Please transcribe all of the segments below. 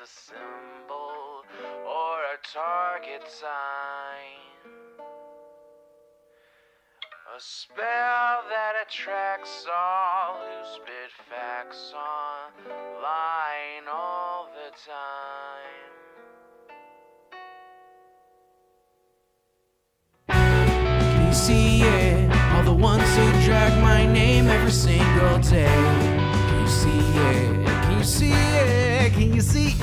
a symbol or a target sign. A spell that attracts all who spit facts online all the time. Can you see it? All the ones who drag my name every single day. Can you see it? Can you see it? Can you see it?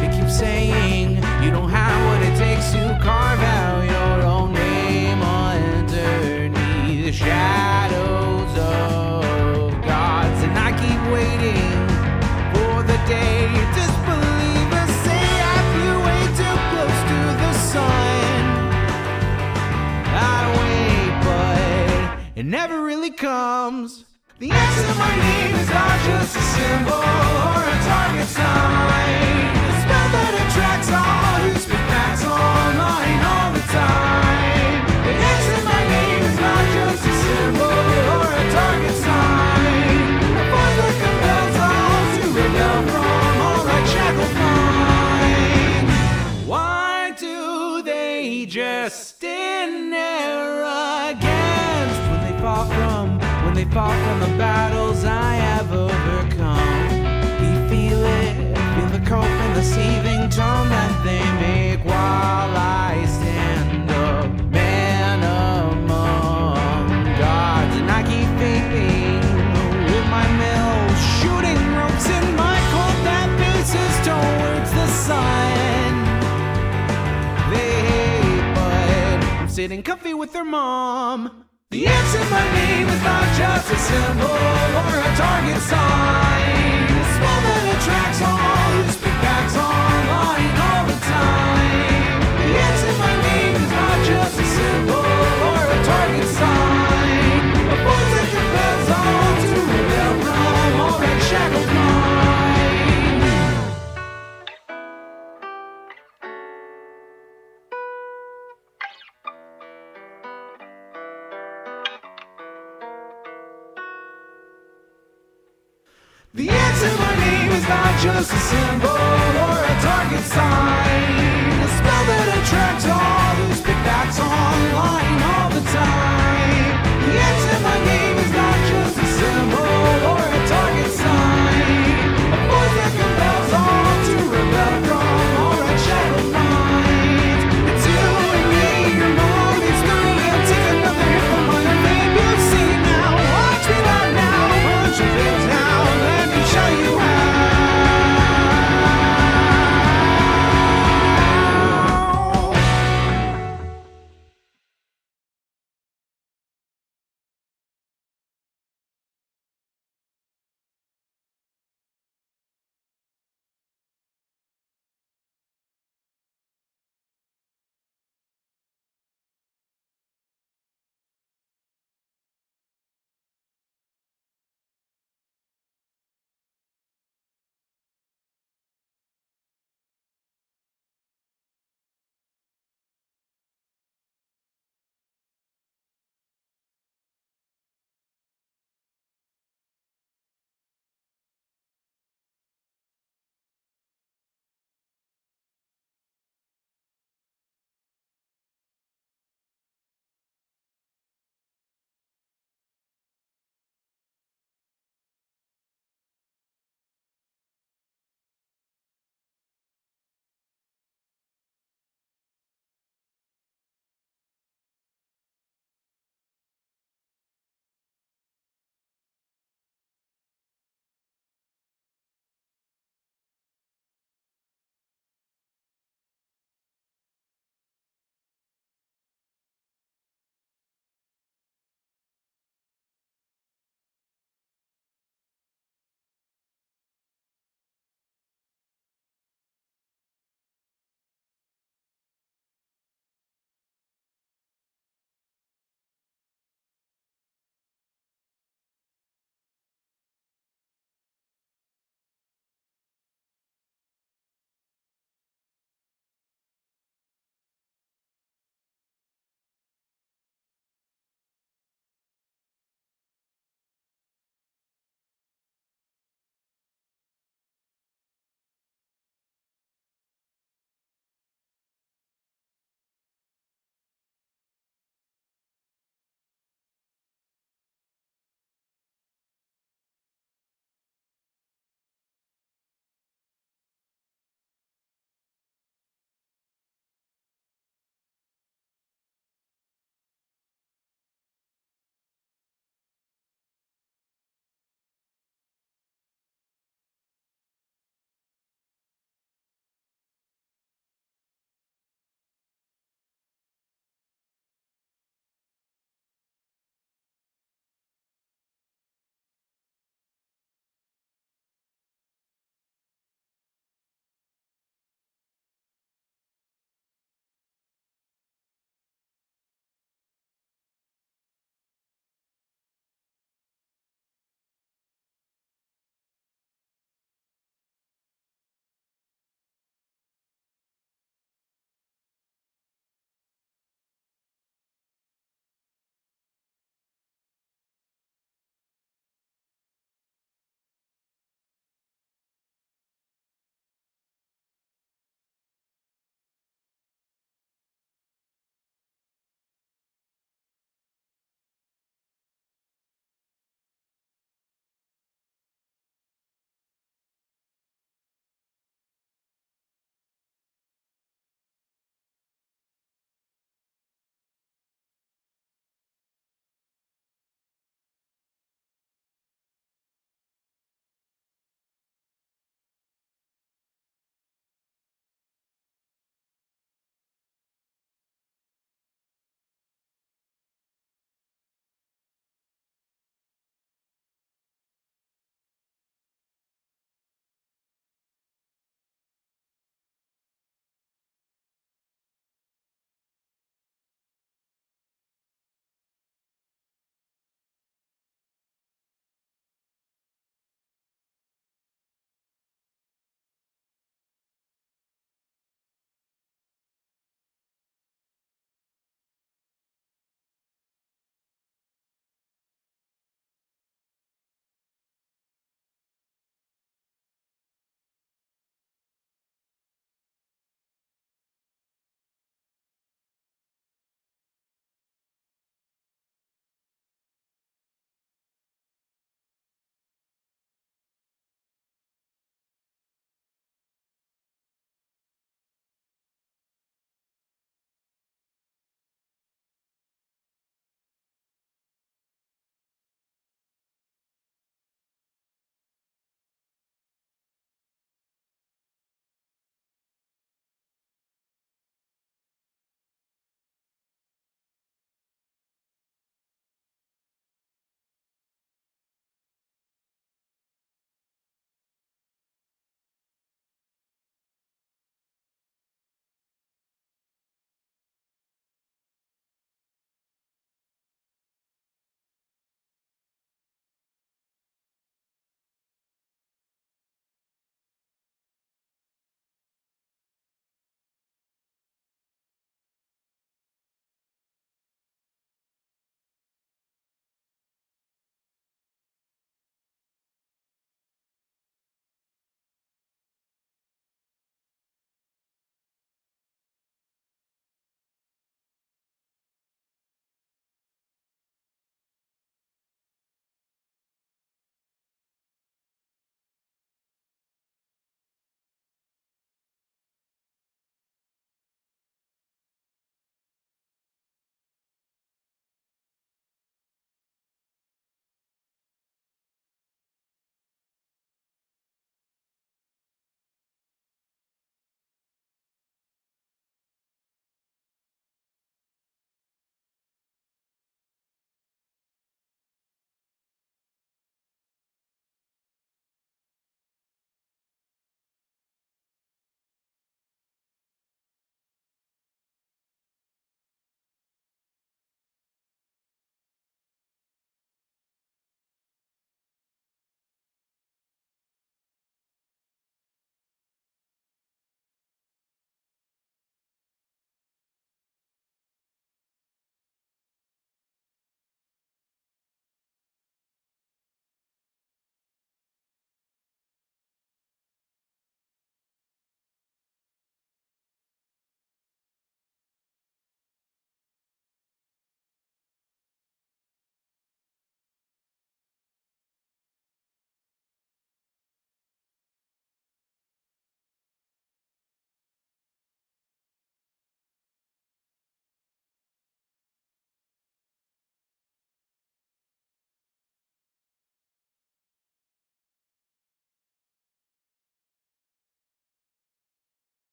They keep saying you don't have what it takes to carve out your own name underneath the shadows of gods. And I keep waiting for the day disbelievers say I flew way too close to the sun. I wait, but it never really comes. The answer to my name is not just a symbol or a target sign. A spell that attracts all who spit facts online all the time. The answer to my name is not just a symbol or a target sign. A voice that compels all to rebel from all right shackled mind. Why do they just stand there against when they fall from the battles I have overcome? You feel it, feel the cope and the seething tone that they make while I stand up, man among gods. And I keep vaping with my mills, shooting ropes in my cold that faces towards the sun. They hate, but I'm sitting comfy with their mom. The answer to my name is not just a symbol or a target sign. A spell that attracts all who speak facts online all the time. The answer to my name is not just a symbol or a target sign. A voice that compels all to rebel from all that shackled mind. The answer to my name is not just a symbol or a target sign. A spell that attracts all who spit facts online all the time. The answer to my name is not just a symbol or a target sign. A voice that compels all to rebel from all right shackled minds. It's you and me, your mom, it's me. I'll take another hit from my name. You'll see now, watch me right now, punch your face now. Show you how.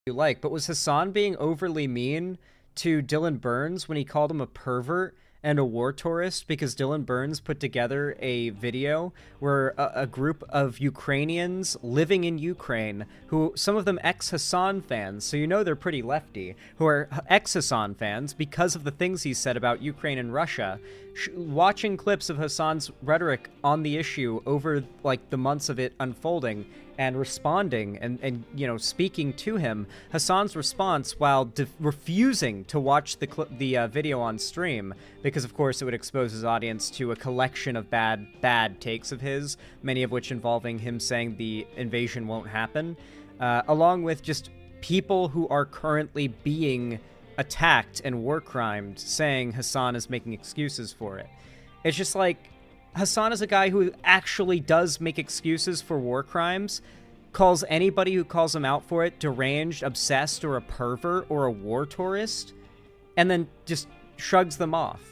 you like, but was Hasan being overly mean to Dylan Burns when he called him a pervert and a war tourist because Dylan Burns put together a video where a group of Ukrainians living in Ukraine, who some of them ex-Hasan fans, so you know they're pretty lefty, who are ex-Hasan fans because of the things he said about Ukraine and Russia, watching clips of Hasan's rhetoric on the issue over like the months of it unfolding and responding and you know, speaking to him, Hasan's response, while refusing to watch the video on stream, because of course it would expose his audience to a collection of bad takes of his, many of which involving him saying the invasion won't happen, along with just people who are currently being attacked and war crimed, saying Hasan is making excuses for it. It's just like, Hasan is a guy who actually does make excuses for war crimes, calls anybody who calls him out for it deranged, obsessed, or a pervert, or a war tourist, and then just shrugs them off.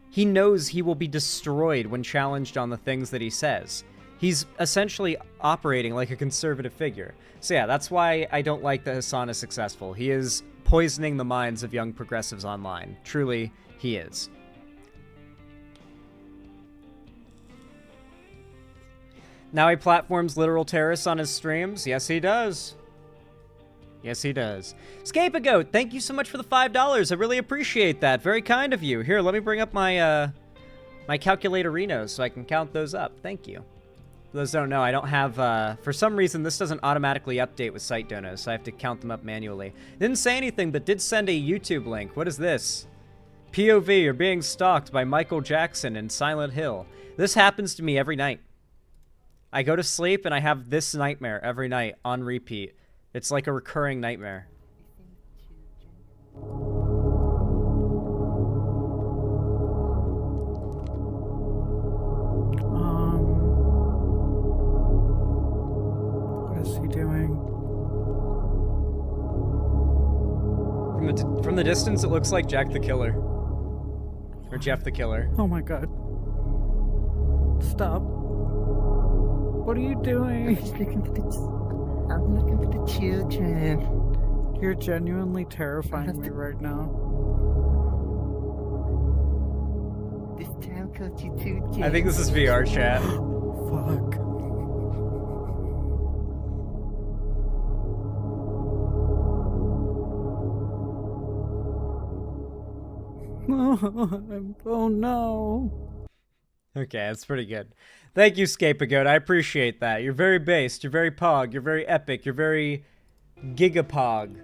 He knows he will be destroyed when challenged on the things that he says. He's essentially operating like a conservative figure. So yeah, that's why I don't like that Hasan is successful. He is poisoning the minds of young progressives online. Truly, he is. Now he platforms literal terrorists on his streams. Yes, he does. Yes, he does. Scapegoat, thank you so much for the $5. I really appreciate that. Very kind of you. Here, let me bring up my my calculatorinos so I can count those up. Thank you. For those who don't know, I don't have, for some reason, this doesn't automatically update with site donos, so I have to count them up manually. Didn't say anything, but did send a YouTube link. What is this? POV, you're being stalked by Michael Jackson in Silent Hill. This happens to me every night. I go to sleep and I have this nightmare every night on repeat. It's like a recurring nightmare. What is he doing? From the distance, it looks like Jack the Killer. Or Jeff the Killer. Oh my god. Stop. What are you doing? I'm looking for the children. You're genuinely terrifying me right now. This town cost you 2 kids. I think this is VR chat. Fuck. Oh no. Okay, that's pretty good. Thank you, Scapegoat. I appreciate that. You're very based, you're very pog, you're very epic, you're very gigapog.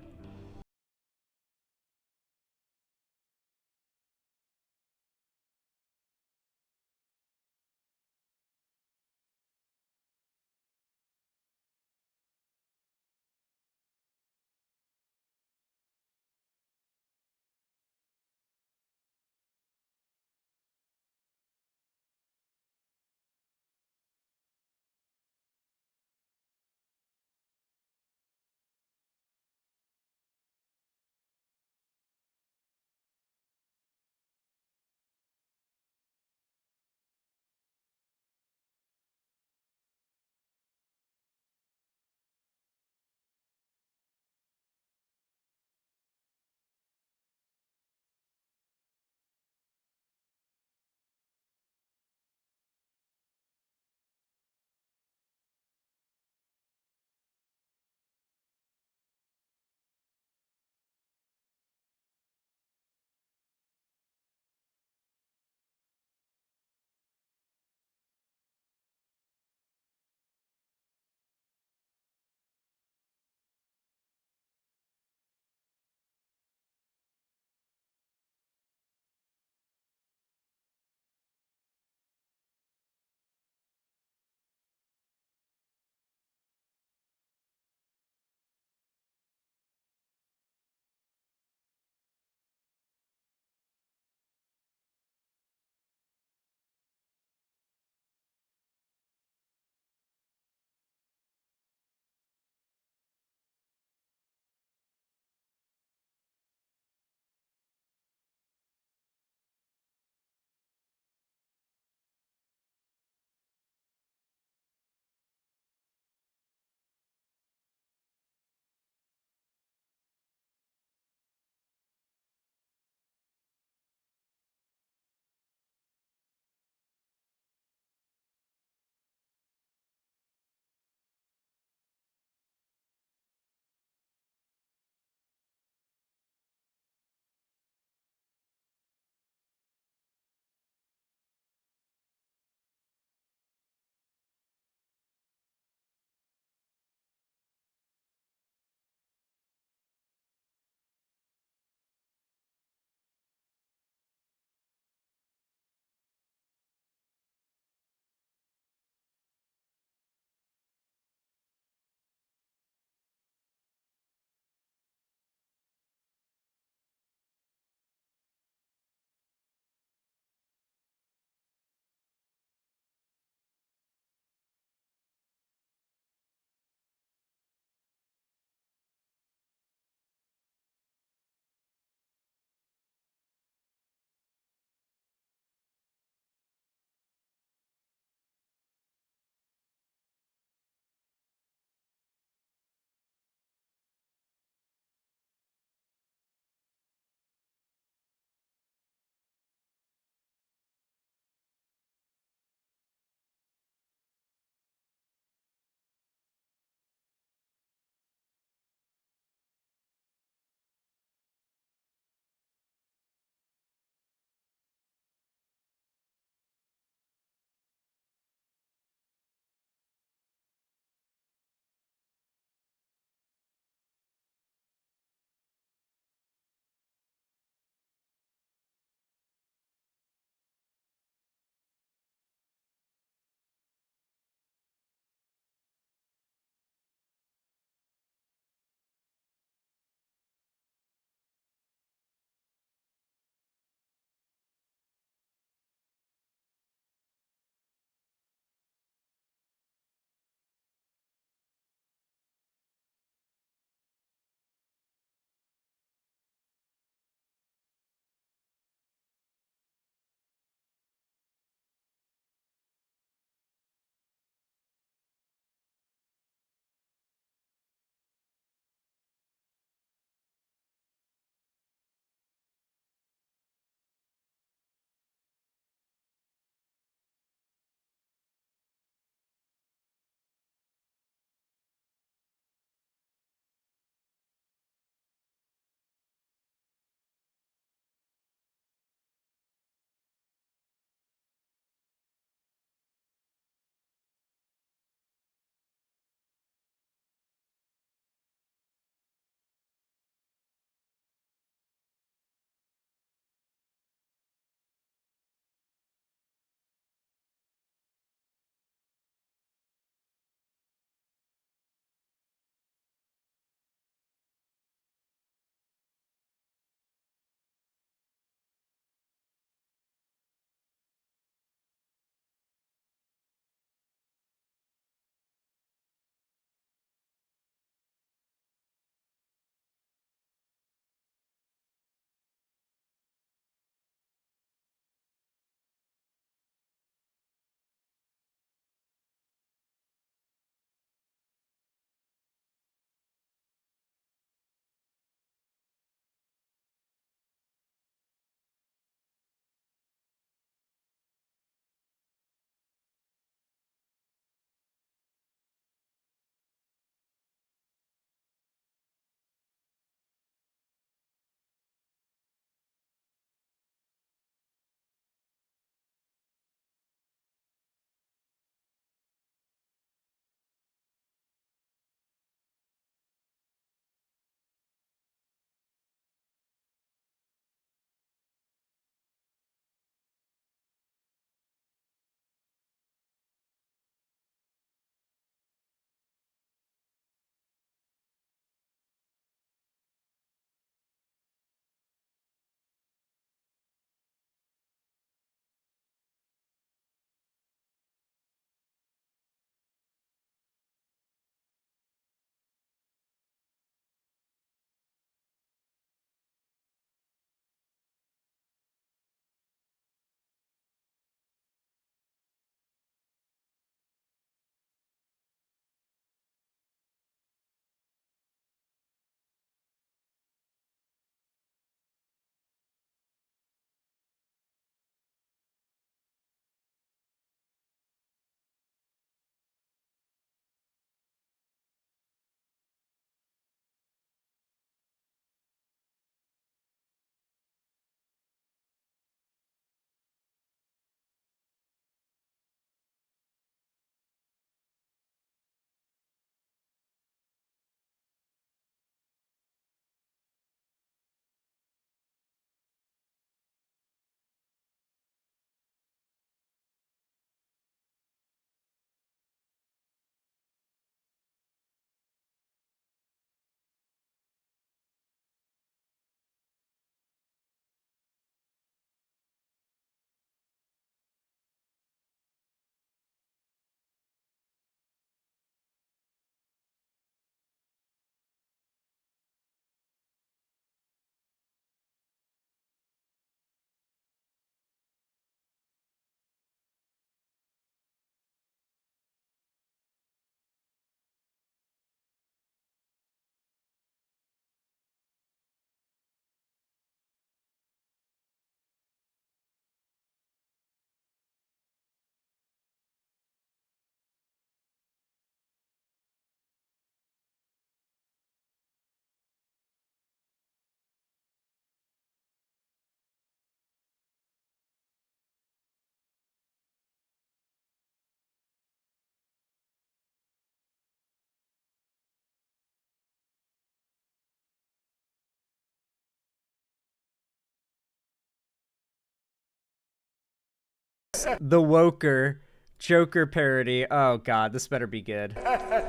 It's the Woker Joker parody. Oh god, this better be good. Wow,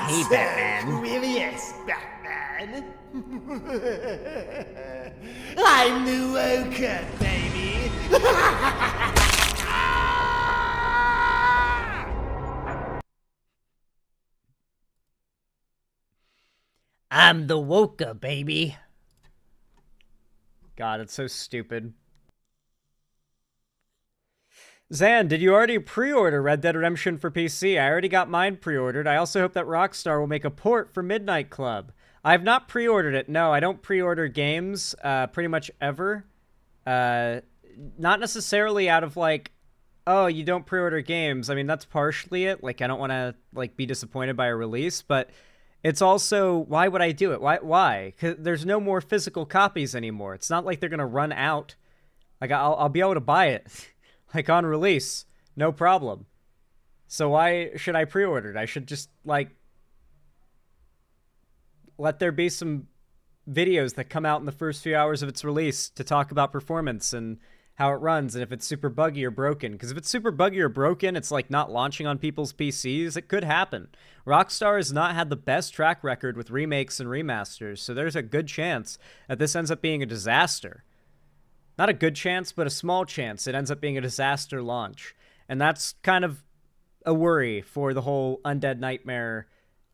Hey, so Batman. curious, Batman. I'm the Woker, baby. I'm the Woka, baby. God, it's so stupid. Zan, did you already pre-order Red Dead Redemption for PC? I already got mine pre-ordered. I also hope that Rockstar will make a port for Midnight Club. I have not pre-ordered it. No, I don't pre-order games pretty much ever. Not necessarily out of like, oh, you don't pre-order games. I mean, that's partially it. Like, I don't want to like be disappointed by a release, but it's also, why would I do it? Why? 'Cause there's no more physical copies anymore. It's not like they're gonna run out. Like, I'll be able to buy it. Like, on release, no problem. So why should I pre-order it? I should just, like, let there be some videos that come out in the first few hours of its release to talk about performance and how it runs and if it's super buggy or broken. Because if it's super buggy or broken, it's, like, not launching on people's PCs. It could happen. Rockstar has not had the best track record with remakes and remasters, so there's a good chance that this ends up being a disaster. Not a good chance, but a small chance it ends up being a disaster launch. And that's kind of a worry for the whole Undead Nightmare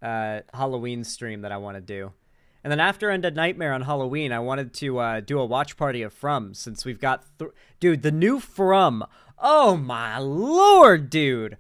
Halloween stream that I want to do. And then after Undead Nightmare on Halloween, I wanted to do a watch party of From, since we've got... Dude, the new From! Oh my lord, dude!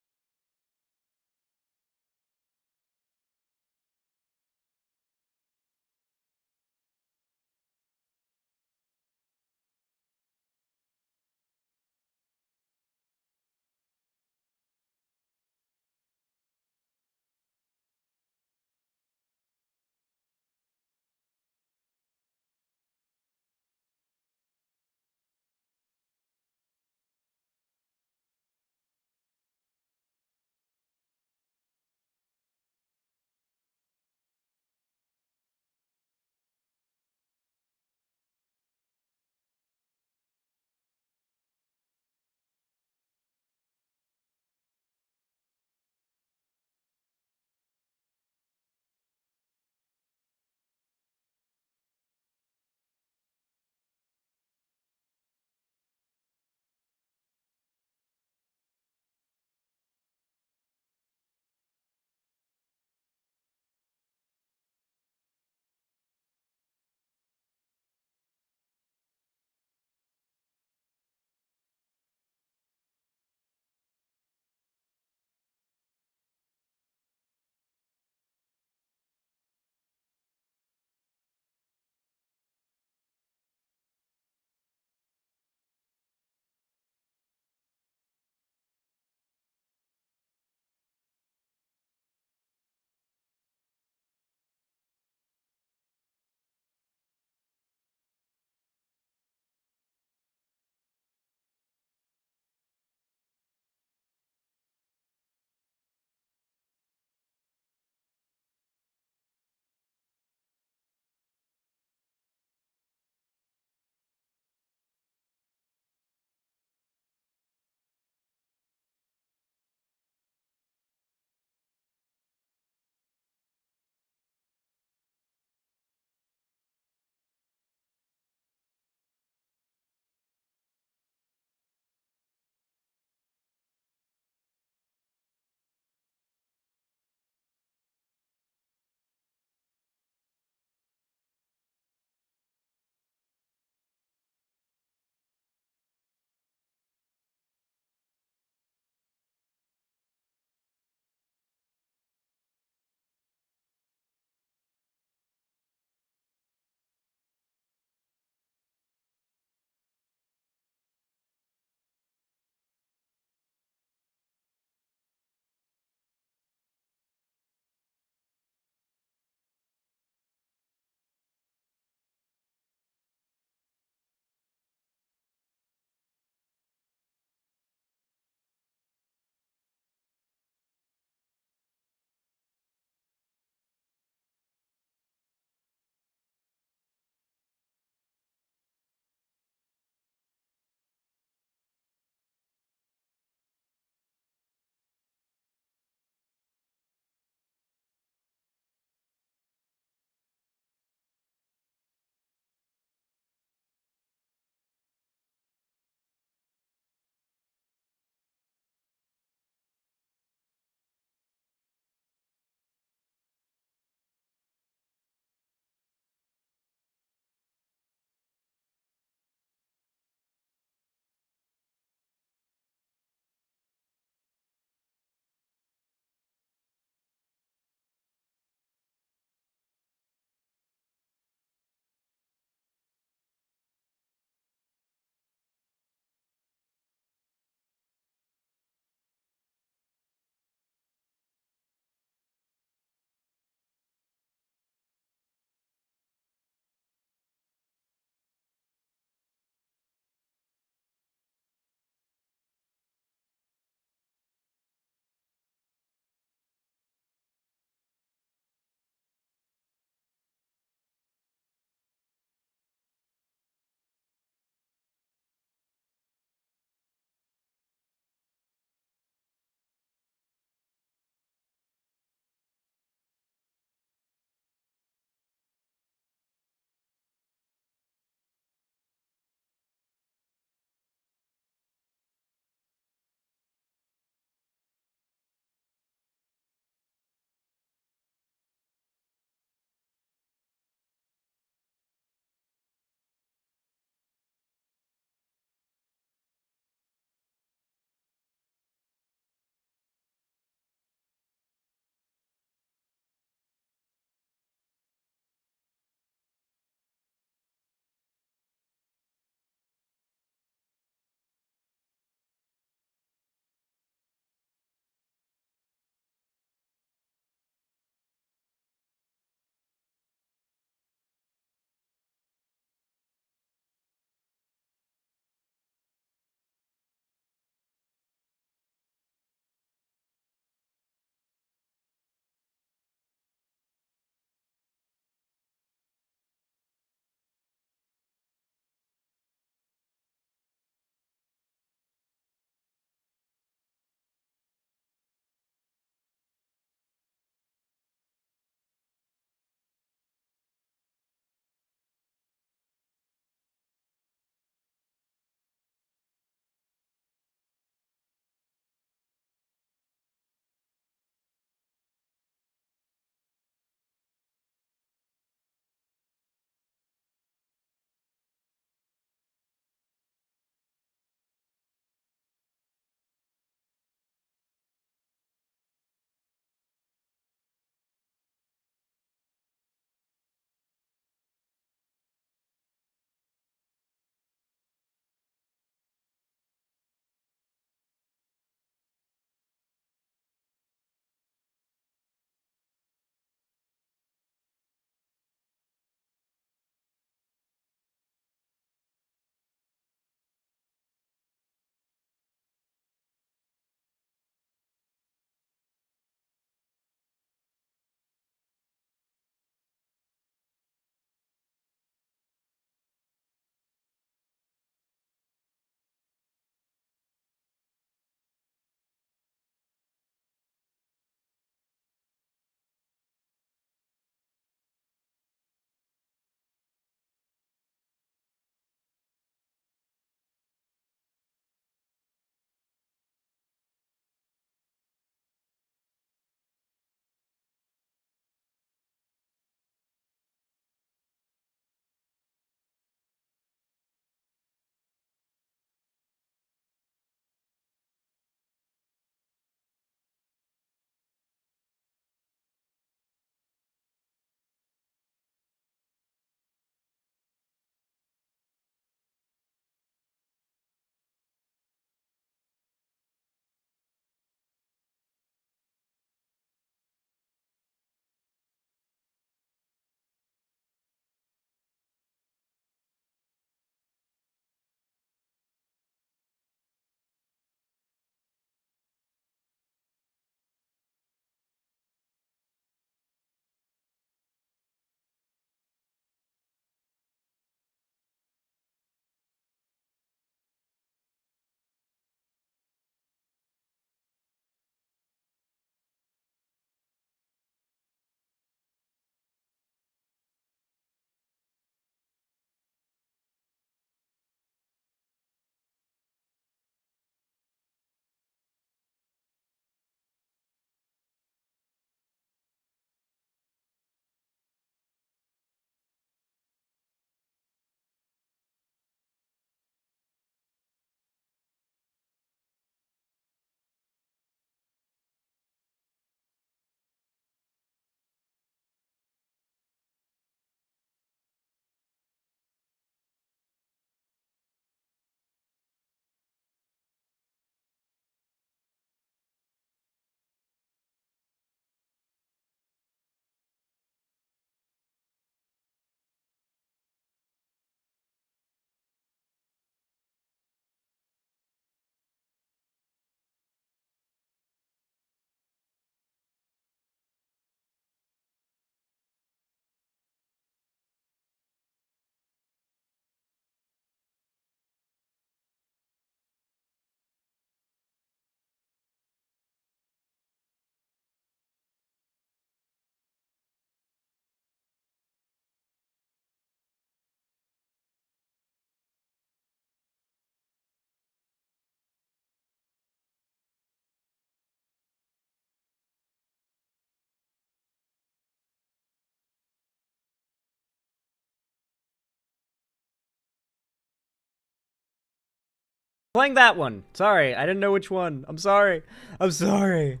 Playing that one. Sorry, I didn't know which one. I'm sorry. I'm sorry.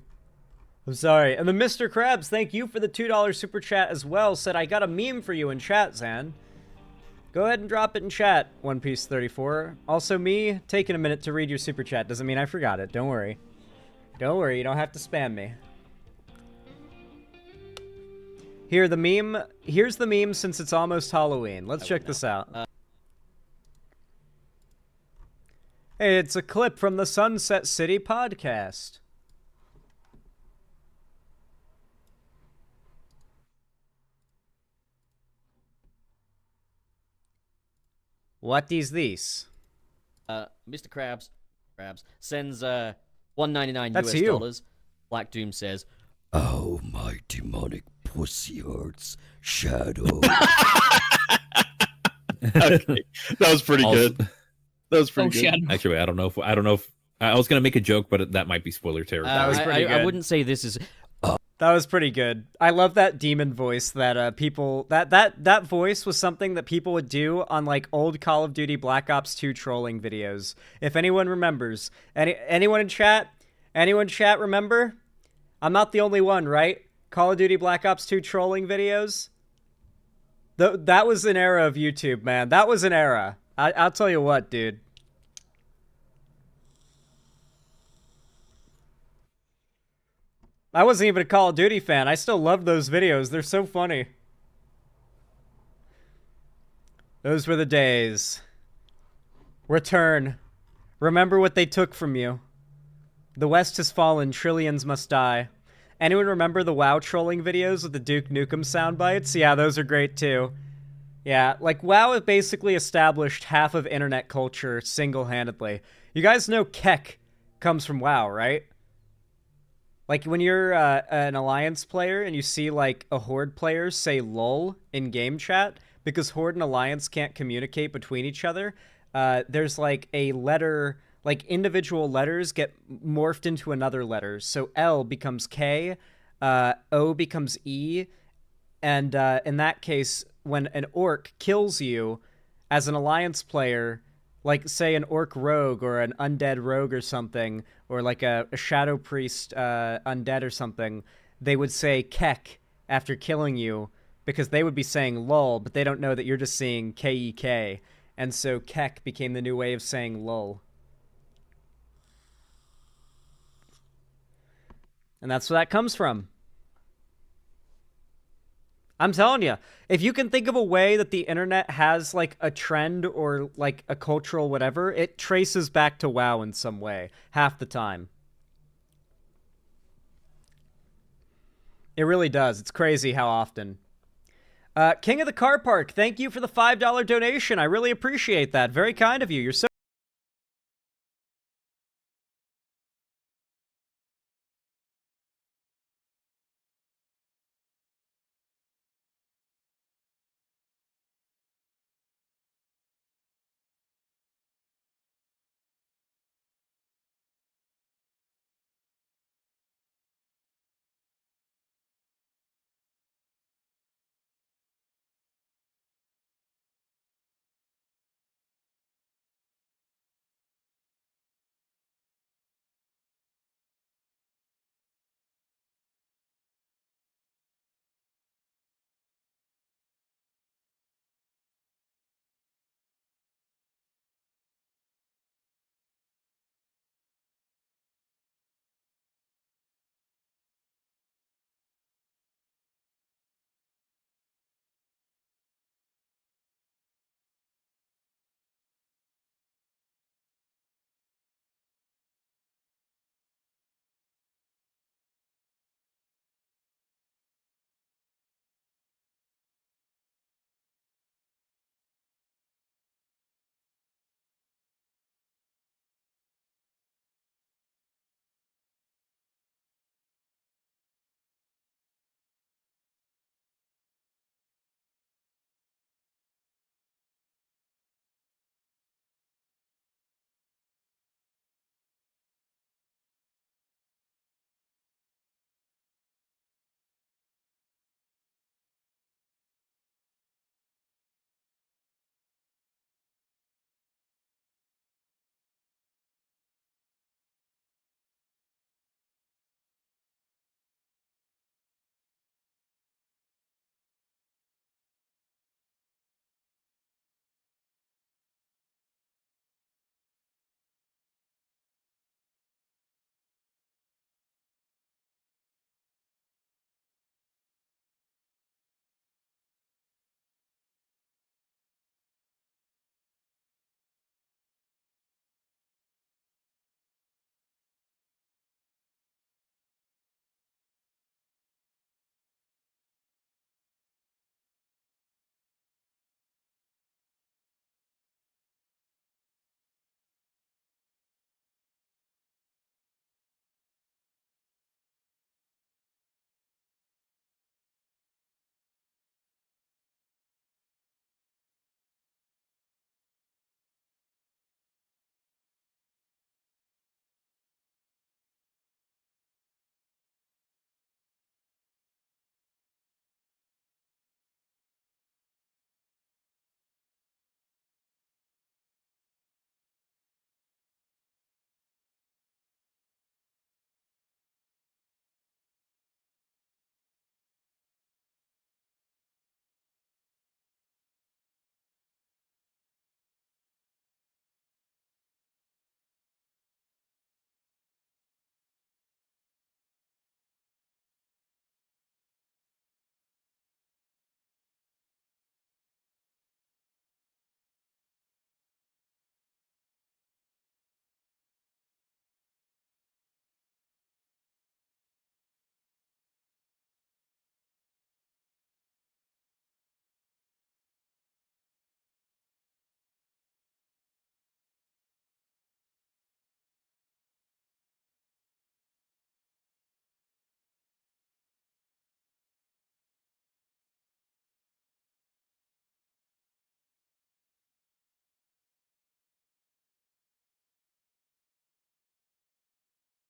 I'm sorry. And the Mr. Krabs, thank you for the $2 super chat as well. Said, I got a meme for you in chat, Zan. Go ahead and drop it in chat, One Piece 34. Also, me taking a minute to read your super chat doesn't mean I forgot it. Don't worry. Don't worry, you don't have to spam me. Here, the meme. Here's the meme since it's almost Halloween. Let's check this out. Hey, it's a clip from the Sunset City podcast. What is this? Mr. Krabs sends $1.99 That's US you. dollars. Black Doom says, "Oh, my demonic pussy hurts, Shadow." Okay. That was pretty good. That was pretty good. Shadow. Actually, I don't know if I was gonna make a joke, but that might be spoiler territory. That was pretty I good. wouldn't say this is. That was pretty good. I love that demon voice that people that voice was something that people would do on like old Call of Duty Black Ops 2 trolling videos. If anyone remembers. Anyone in chat? Anyone in chat remember? I'm not the only one, right? Call of Duty Black Ops 2 trolling videos? That was an era of YouTube, man. That was an era. I'll tell you what, dude. I wasn't even a Call of Duty fan. I still love those videos. They're so funny. Those were the days. Return. Remember what they took from you. The West has fallen. Trillions must die. Anyone remember the WoW trolling videos with the Duke Nukem sound bites? Yeah, those are great too. Yeah, like WoW has basically established half of internet culture single-handedly. You guys know Keck comes from WoW, right? Like, when you're an Alliance player and you see, like, a Horde player say LOL in game chat, because Horde and Alliance can't communicate between each other, there's, like, a letter, like, individual letters get morphed into another letter. So L becomes K, O becomes E, and in that case, when an orc kills you as an Alliance player, like, say, an orc rogue or an undead rogue or something, or like a shadow priest undead or something, they would say Kek after killing you because they would be saying lol, but they don't know that you're just saying K-E-K. And so Kek became the new way of saying lol. And that's where that comes from. I'm telling you, if you can think of a way that the internet has, like, a trend or, like, a cultural whatever, it traces back to WoW in some way, half the time. It really does. It's crazy how often. King of the Car Park, thank you for the $5 donation. I really appreciate that. Very kind of you. You're so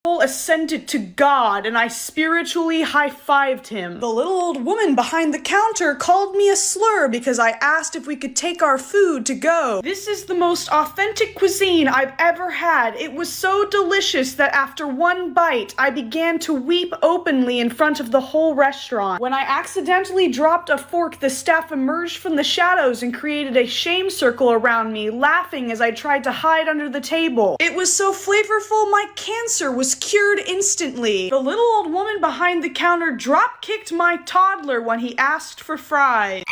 ascended to God, and I spiritually high-fived him. The little old woman behind the counter called me a slur because I asked if we could take our food to go. This is the most authentic cuisine I've ever had. It was so delicious that after one bite, I began to weep openly in front of the whole restaurant. When I accidentally dropped a fork, the staff emerged from the shadows and created a shame circle around me, laughing as I tried to hide under the table. It was so flavorful, my cancer was cured instantly. The little old woman behind the counter drop-kicked my toddler when he asked for fries.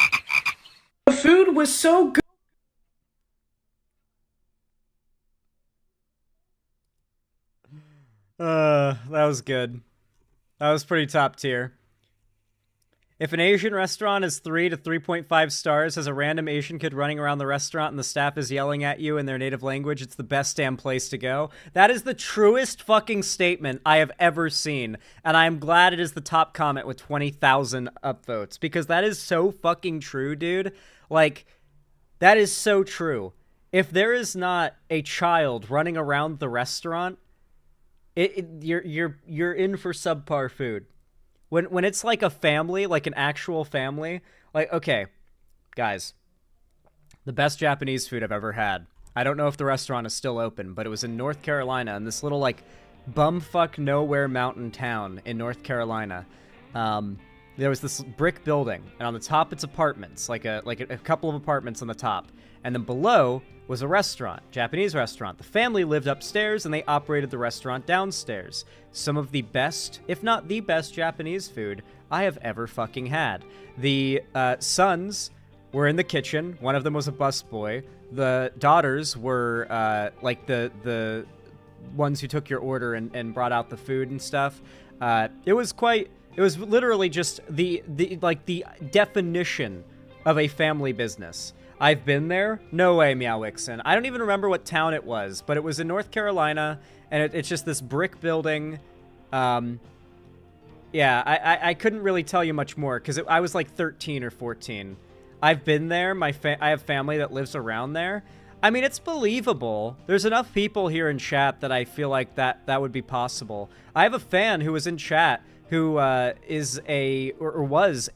The food was so good. That was good. That was pretty top tier. If an Asian restaurant is 3 to 3.5 stars, has a random Asian kid running around the restaurant and the staff is yelling at you in their native language, it's the best damn place to go. That is the truest fucking statement I have ever seen, and I am glad it is the top comment with 20,000 upvotes, because that is so fucking true, dude. Like, that is so true. If there is not a child running around the restaurant, you're in for subpar food. When it's like a family, like an actual family, like, okay, guys, the best Japanese food I've ever had. I don't know if the restaurant is still open, but it was in North Carolina, in this little, like, bumfuck nowhere mountain town in North Carolina. There was this brick building, and on the top it's apartments, like a couple of apartments on the top. And then below was a restaurant, Japanese restaurant. The family lived upstairs, and they operated the restaurant downstairs. Some of the best, if not the best, Japanese food I have ever fucking had. The sons were in the kitchen. One of them was a busboy. The daughters were like the ones who took your order and brought out the food and stuff. It was literally just the definition of a family business. I've been there? No way, Meowixen. I don't even remember what town it was, but it was in North Carolina, and it's just this brick building. Yeah, I couldn't really tell you much more, because I was like 13 or 14. I've been there. I have family that lives around there. I mean, it's believable. There's enough people here in chat that I feel like that would be possible. I have a fan who was in chat who was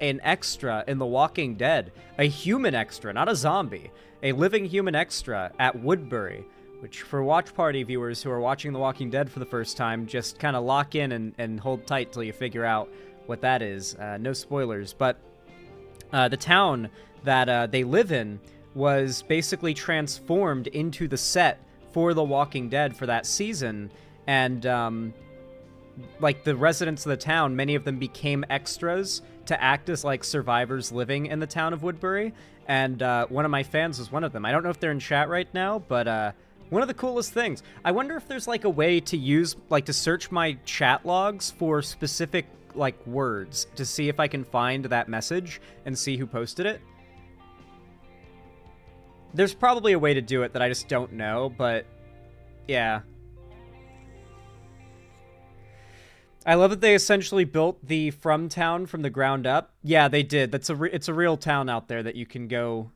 an extra in The Walking Dead. A human extra, not a zombie. A living human extra at Woodbury, which for watch party viewers who are watching The Walking Dead for the first time, just kind of lock in and hold tight till you figure out what that is. No spoilers, but the town that they live in was basically transformed into the set for The Walking Dead for that season, and like the residents of the town, many of them became extras to act as like survivors living in the town of Woodbury, and one of my fans was one of them. I don't know if they're in chat right now, but one of the coolest things. I wonder if there's like a way to use, like, to search my chat logs for specific like words to see if I can find that message and see who posted it. There's probably a way to do it that I just don't know, but yeah. I love that they essentially built the From town from the ground up. Yeah, they did. It's a real town out there that you can go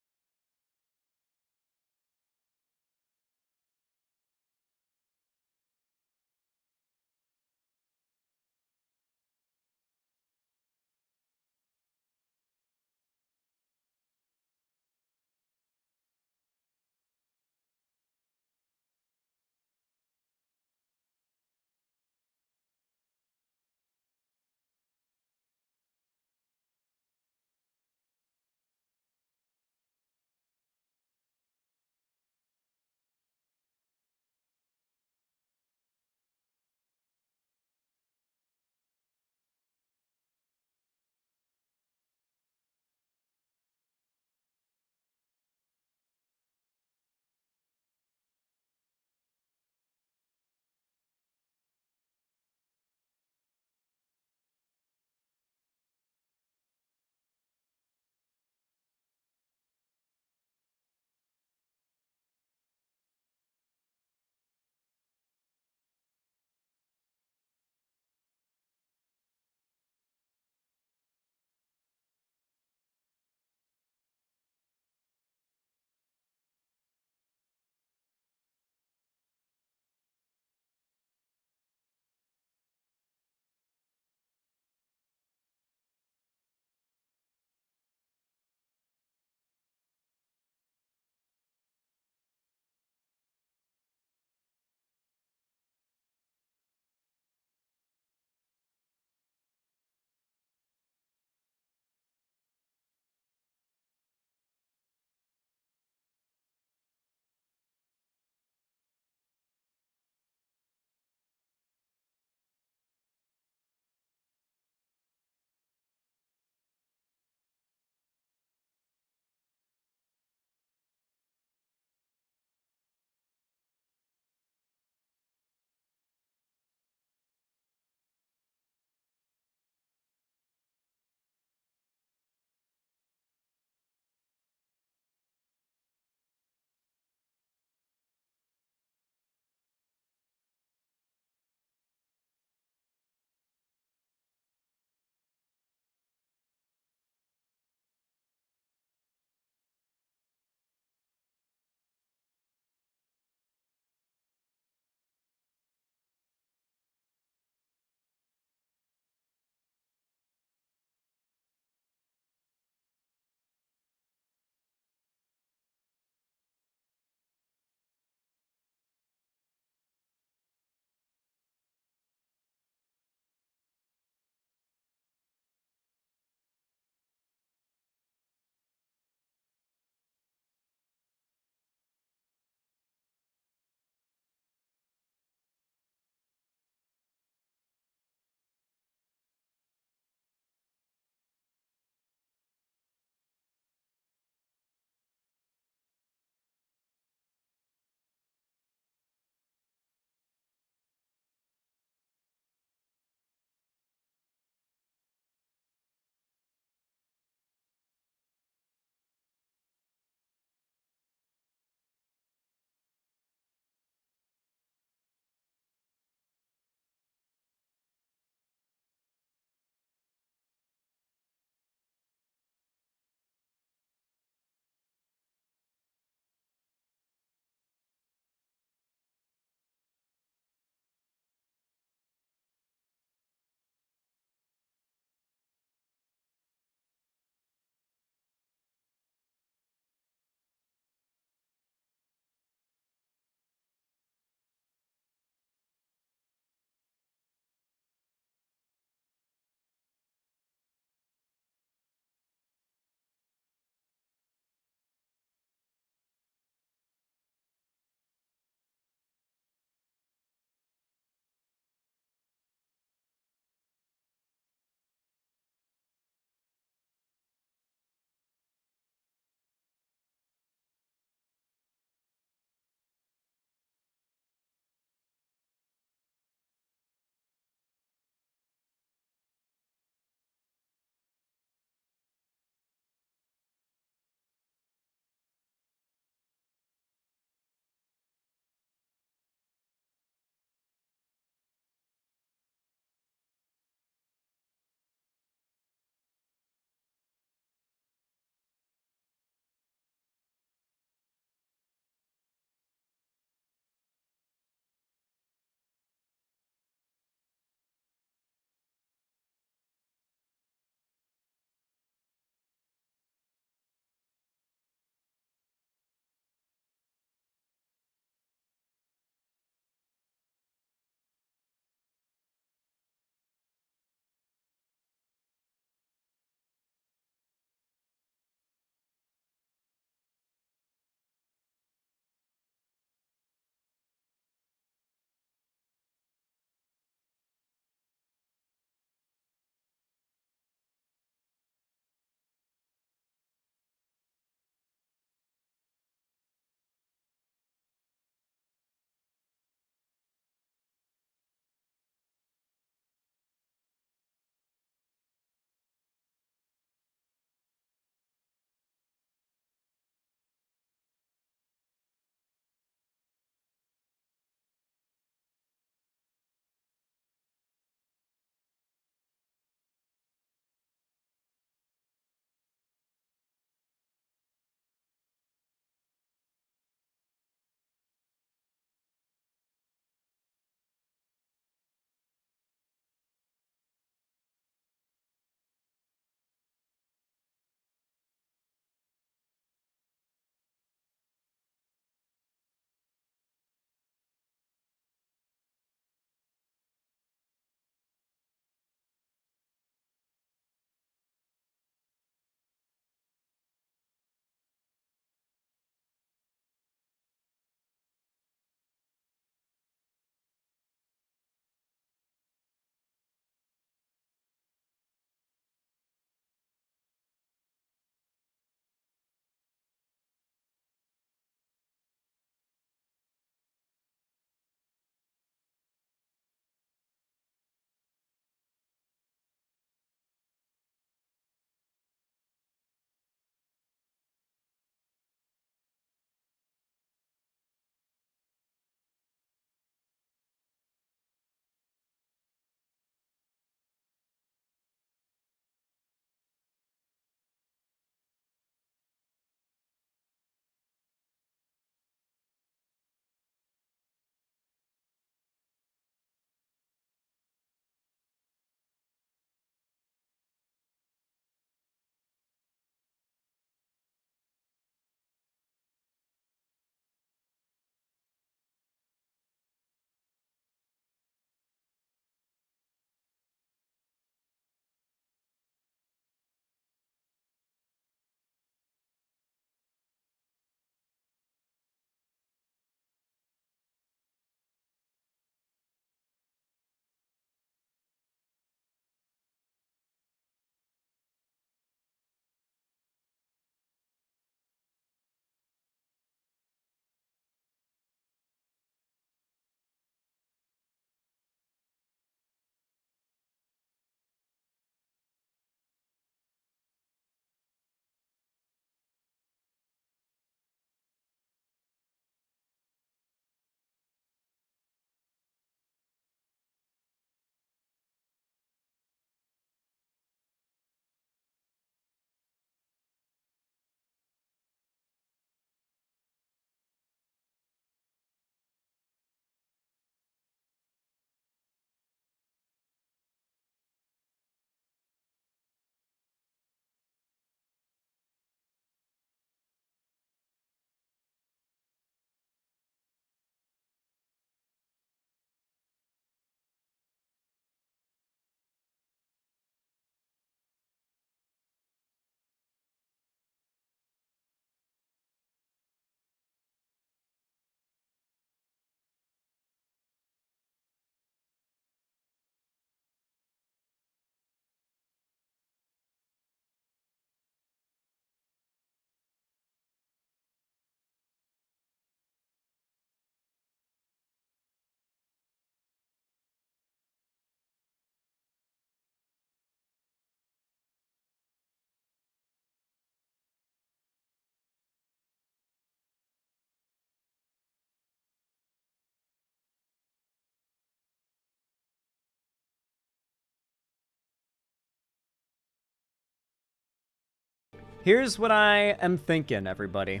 Here's what I am thinking, everybody.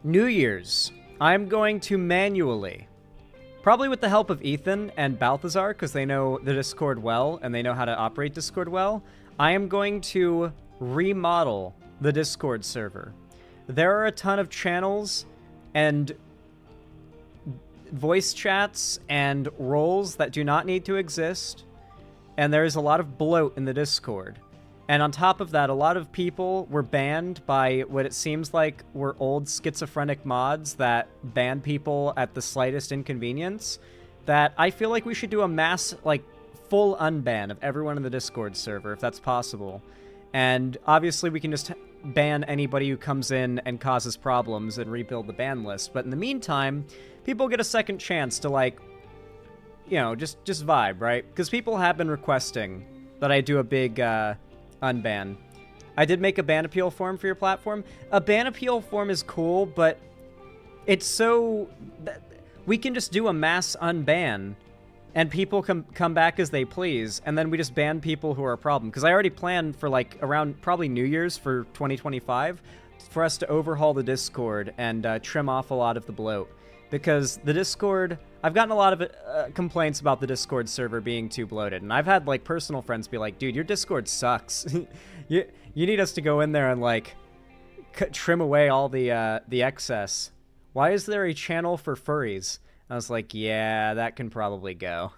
New Year's, I'm going to manually, probably with the help of Ethan and Balthazar, because they know the Discord well and they know how to operate Discord well, I am going to remodel the Discord server. There are a ton of channels and voice chats and roles that do not need to exist, and there is a lot of bloat in the Discord. And on top of that, a lot of people were banned by what it seems like were old schizophrenic mods that ban people at the slightest inconvenience, that I feel like we should do a mass, like, full unban of everyone in the Discord server, if that's possible. And obviously we can just ban anybody who comes in and causes problems and rebuild the ban list. But in the meantime, people get a second chance to, like, you know, just vibe, right? Because people have been requesting that I do a big, unban. I did make a ban appeal form for your platform. A ban appeal form is cool, but it's so... we can just do a mass unban, and people come back as they please, and then we just ban people who are a problem. Because I already planned for, like, around probably New Year's for 2025 for us to overhaul the Discord and trim off a lot of the bloat. Because the Discord... I've gotten a lot of complaints about the Discord server being too bloated, and I've had, like, personal friends be like, dude, your Discord sucks. you need us to go in there and, like, trim away all the excess. Why is there a channel for furries? I was like, yeah, that can probably go.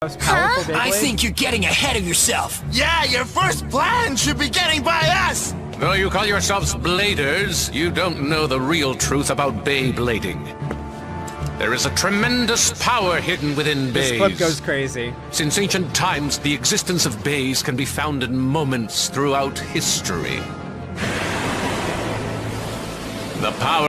most powerful Beyblade? I think you're getting ahead of yourself. Yeah, your first plan should be getting by us! Though you call yourselves bladers, you don't know the real truth about Beyblading. There is a tremendous power hidden within This bays. clip goes crazy. Since ancient times, the existence of bays can be found in moments throughout history. The power...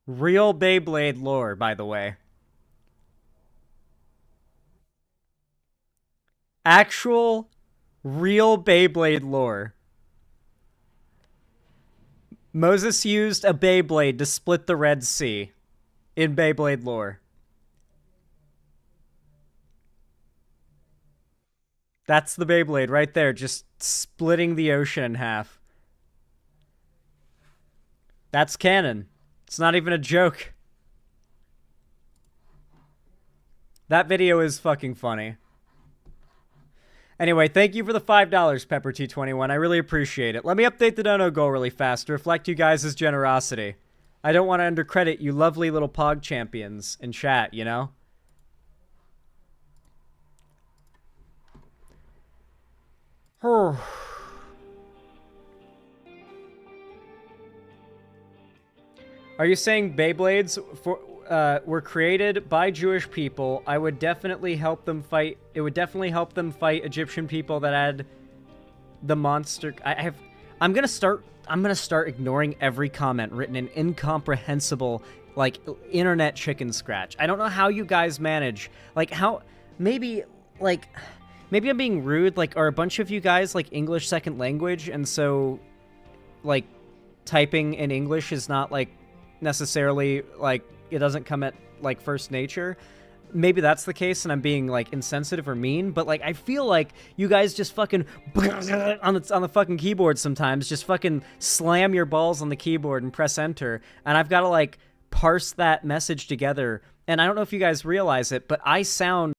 Real Beyblade lore, by the way. Actual, real Beyblade lore. Moses used a Beyblade to split the Red Sea in Beyblade lore. That's the Beyblade right there, just splitting the ocean in half. That's canon. It's not even a joke. That video is fucking funny. Anyway, thank you for the $5, Pepper T21. I really appreciate it. Let me update the dono goal really fast to reflect you guys' generosity. I don't want to undercredit you lovely little Pog champions in chat, you know? Are you saying Beyblades were created by Jewish people? I would definitely help them fight. It would definitely help them fight Egyptian people that had the monster. I'm gonna start ignoring every comment written in incomprehensible, like, internet chicken scratch. I don't know how you guys manage. Like, how maybe I'm being rude. Like, are a bunch of you guys like English second language, and so like typing in English is not like necessarily like it doesn't come at like first nature? Maybe that's the case and I'm being like insensitive or mean, but like I feel like you guys just fucking on the fucking keyboard sometimes just fucking slam your balls on the keyboard and press enter, and I've got to like parse that message together, and I don't know if you guys realize it, but I sound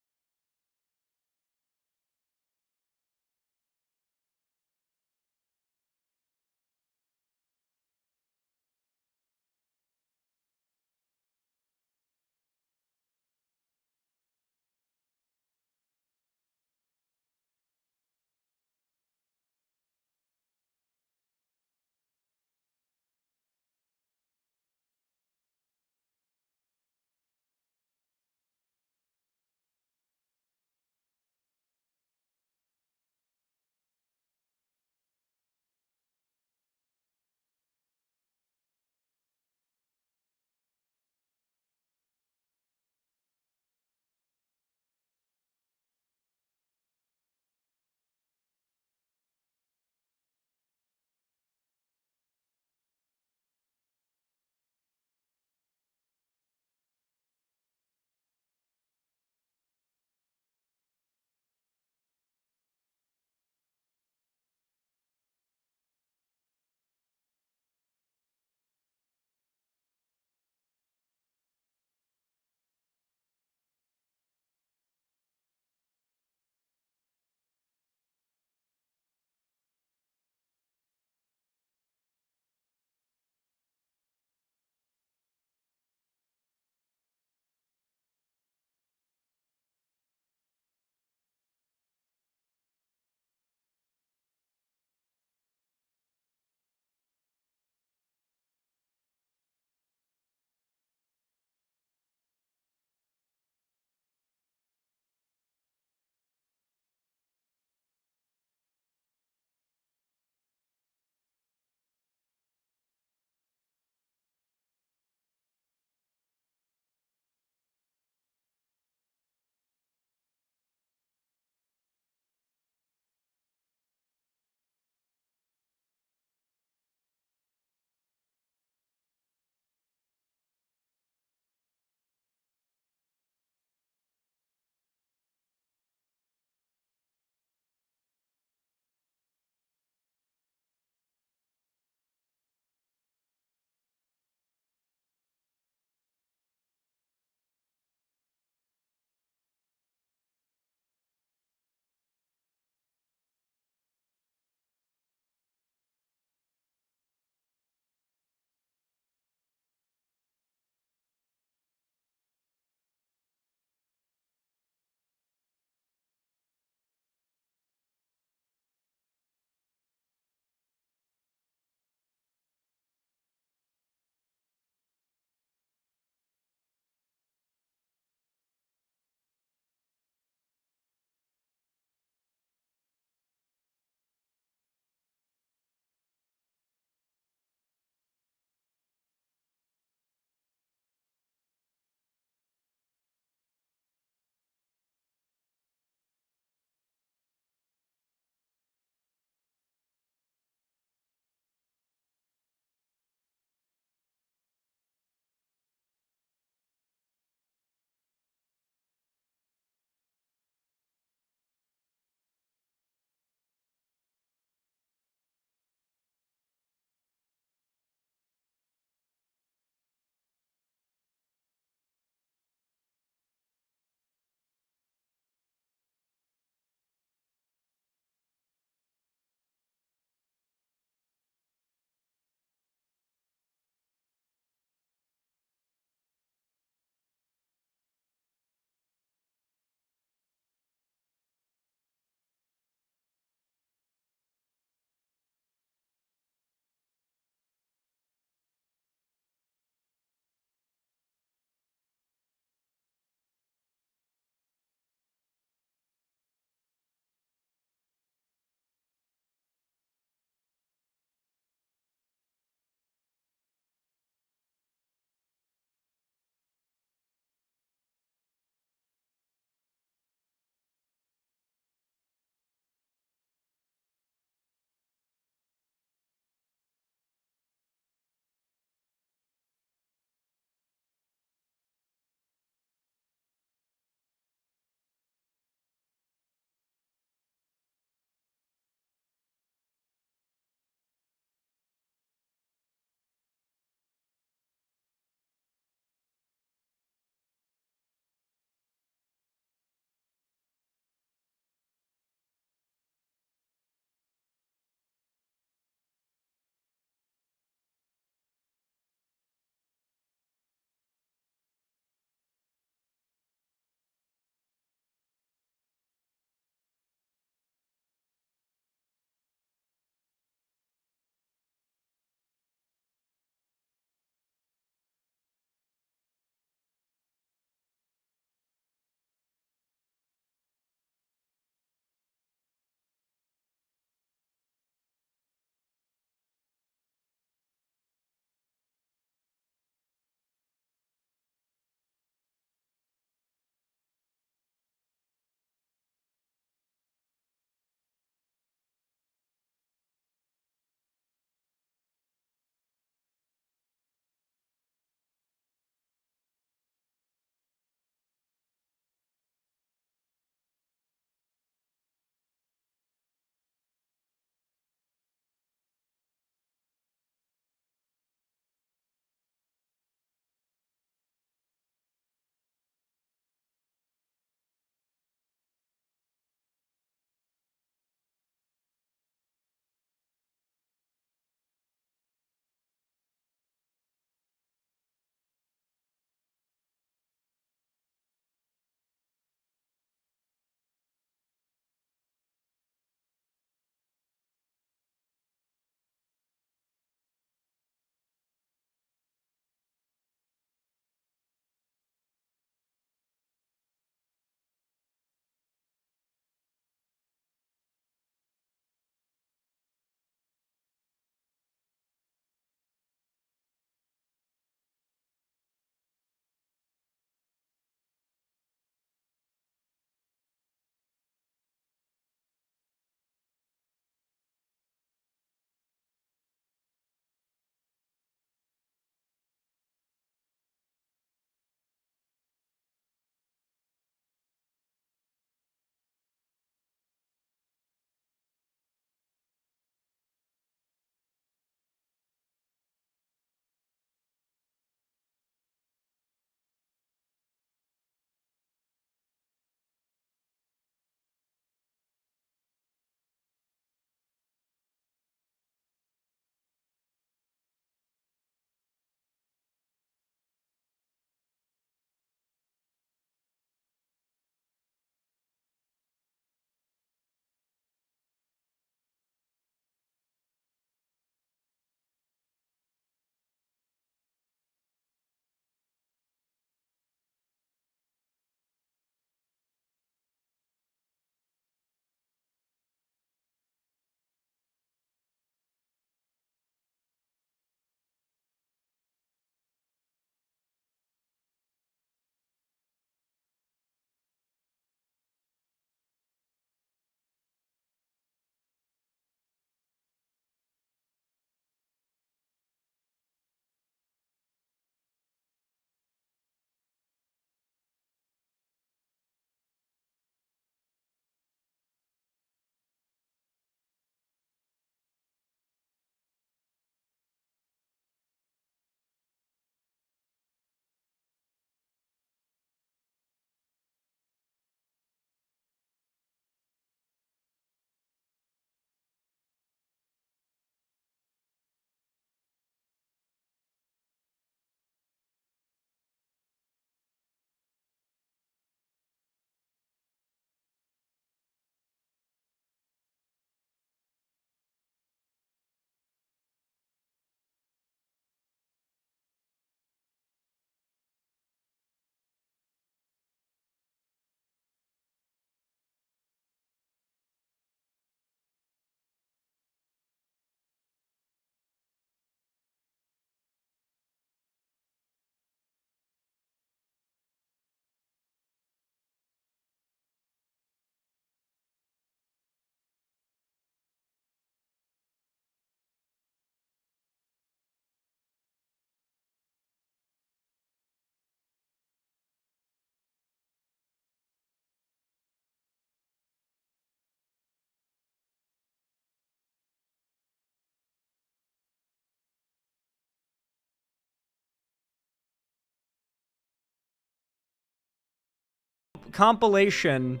compilation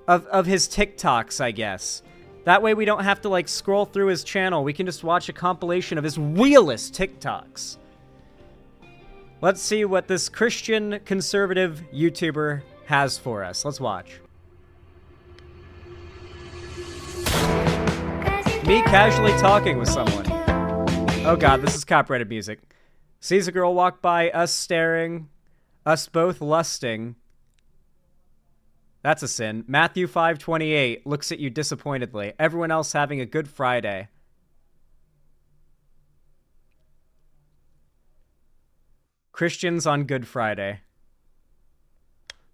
of his TikToks, I guess. That way we don't have to, like, scroll through his channel. We can just watch a compilation of his realest TikToks. Let's see what this Christian conservative YouTuber has for us. Let's watch. Me casually talking with someone. Oh god, this is copyrighted music. Sees a girl walk by, us staring, us both lusting. That's a sin. Matthew 5:28 looks at you disappointedly. Everyone else having a good Friday. Christians on Good Friday.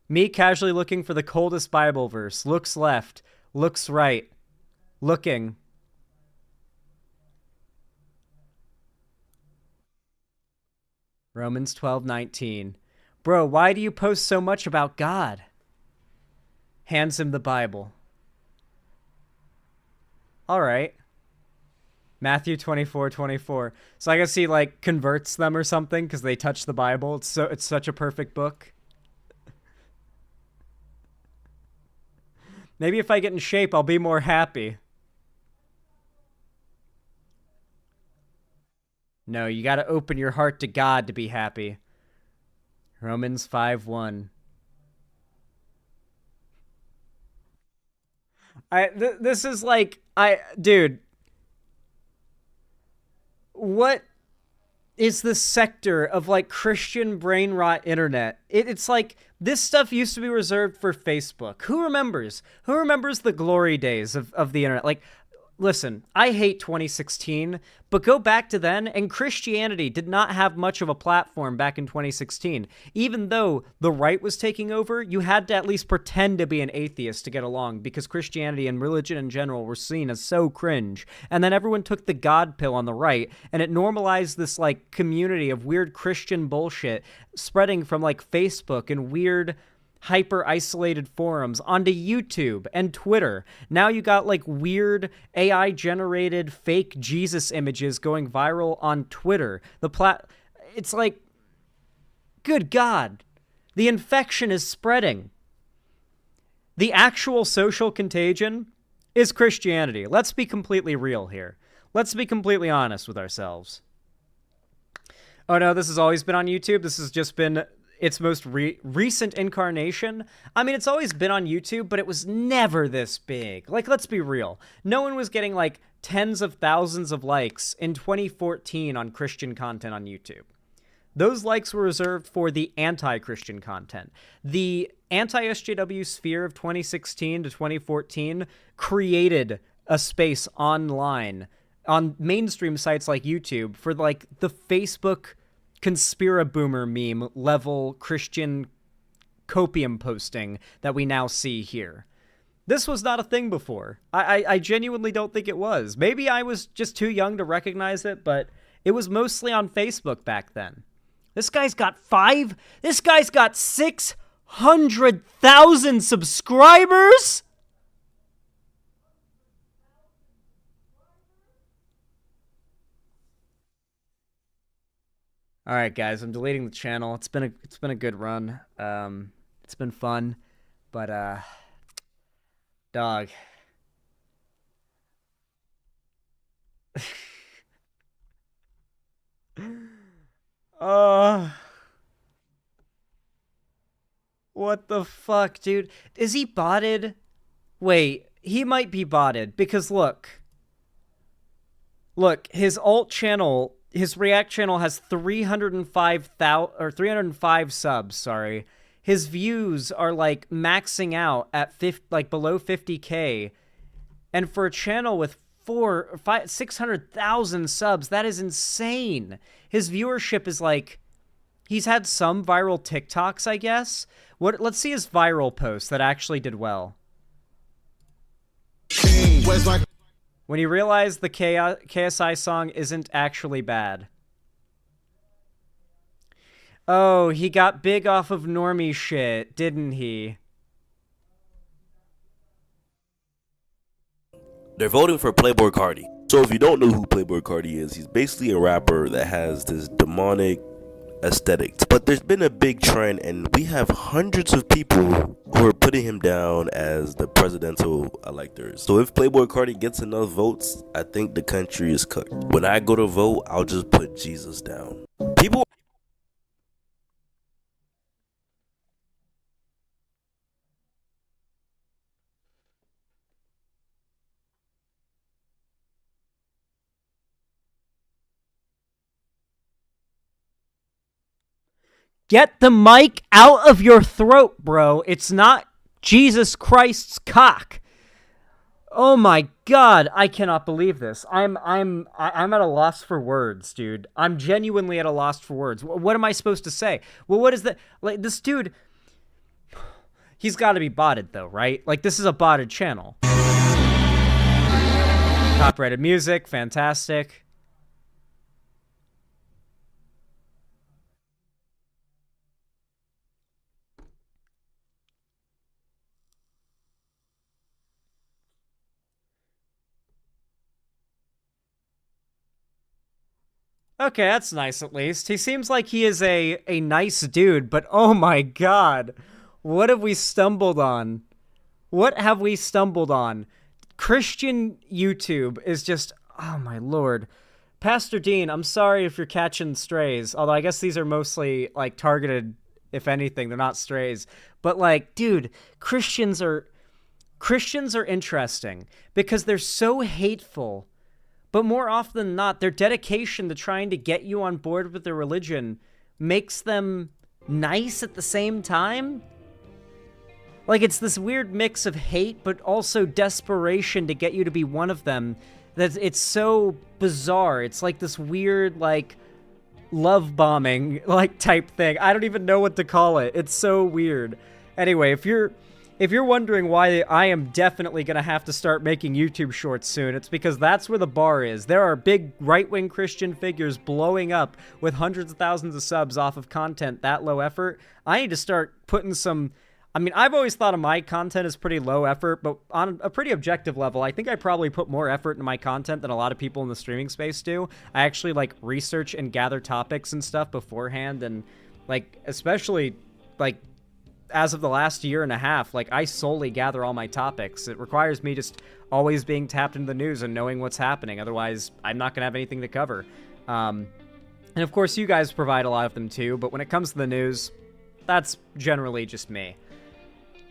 Me casually looking for the coldest Bible verse. Looks left. Looks right. Looking. Romans 12:19. Bro, why do you post so much about God? Hands him the Bible. All right. Matthew 24:24. So I guess he, like, converts them or something because they touch the Bible. It's such a perfect book. Maybe if I get in shape, I'll be more happy. No, you got to open your heart to God to be happy. Romans 5:1. This is like, dude, what is the sector of, like, Christian brain rot internet? It's like, this stuff used to be reserved for Facebook. Who remembers? Who remembers the glory days of the internet? Like, listen, I hate 2016, but go back to then, and Christianity did not have much of a platform back in 2016. Even though the right was taking over, you had to at least pretend to be an atheist to get along, because Christianity and religion in general were seen as so cringe. And then everyone took the God pill on the right, and it normalized this, like, community of weird Christian bullshit spreading from, like, Facebook and weird hyper-isolated forums onto YouTube and Twitter. Now you got, like, weird AI-generated fake Jesus images going viral on Twitter. It's like, good God. The infection is spreading. The actual social contagion is Christianity. Let's be completely real here. Let's be completely honest with ourselves. Oh no, this has always been on YouTube. This has just been its most recent incarnation. I mean, it's always been on YouTube, but it was never this big. Like, let's be real. No one was getting, like, tens of thousands of likes in 2014 on Christian content on YouTube. Those likes were reserved for the anti-Christian content. The anti-SJW sphere of 2016 to 2014 created a space online on mainstream sites like YouTube for, like, the Facebook conspiraboomer meme level Christian copium posting that we now see here. This was not a thing before. I genuinely don't think it was. Maybe I was just too young to recognize it, but it was mostly on Facebook back then. This guy's got 600,000 subscribers? All right, guys, I'm deleting the channel. It's been a good run. It's been fun, but dog. What the fuck, dude? Is he botted? Wait, he might be botted because look, his alt channel. His React channel has 305 subs, sorry. His views are, like, maxing out at below 50K. And for a channel with 600,000 subs, that is insane. His viewership is, like, he's had some viral TikToks, I guess. Let's see his viral post that actually did well. When you realize the KSI song isn't actually bad. Oh, he got big off of normie shit, didn't he? They're voting for Playboi Carti. So if you don't know who Playboi Carti is, he's basically a rapper that has this demonic aesthetics. But there's been a big trend, and we have hundreds of people who are putting him down as the presidential electors. So if Playboy Cardi gets enough votes, I think the country is cooked. When I go to vote, I'll just put Jesus down. People Get the mic out of your throat, bro. It's not Jesus Christ's cock. Oh my God, I cannot believe this. I'm at a loss for words, dude. I'm genuinely at a loss for words. What am I supposed to say? Well, what is that? Like, this dude, he's got to be botted though, right? Like, this is a botted channel. Copyrighted music, fantastic. Okay, that's nice at least. He seems like he is a nice dude, but oh my God. What have we stumbled on? What have we stumbled on? Christian YouTube is just, oh my Lord. Pastor Dean, I'm sorry if you're catching strays, although I guess these are mostly, like, targeted, if anything, they're not strays. But, like, dude, Christians are interesting because they're so hateful. But more often than not, their dedication to trying to get you on board with their religion makes them nice at the same time. Like, it's this weird mix of hate, but also desperation to get you to be one of them. That it's so bizarre. It's like this weird, like, love bombing, like, type thing. I don't even know what to call it. It's so weird. Anyway, if you're wondering why I am definitely going to have to start making YouTube shorts soon, it's because that's where the bar is. There are big right-wing Christian figures blowing up with hundreds of thousands of subs off of content that low effort. I need to start putting some... I mean, I've always thought of my content as pretty low effort, but on a pretty objective level, I think I probably put more effort into my content than a lot of people in the streaming space do. I actually, like, research and gather topics and stuff beforehand, and, like, especially, like, as of the last year and a half, like, I solely gather all my topics. It requires me just always being tapped into the news and knowing what's happening. Otherwise, I'm not going to have anything to cover. And of course, you guys provide a lot of them too, but when it comes to the news, that's generally just me.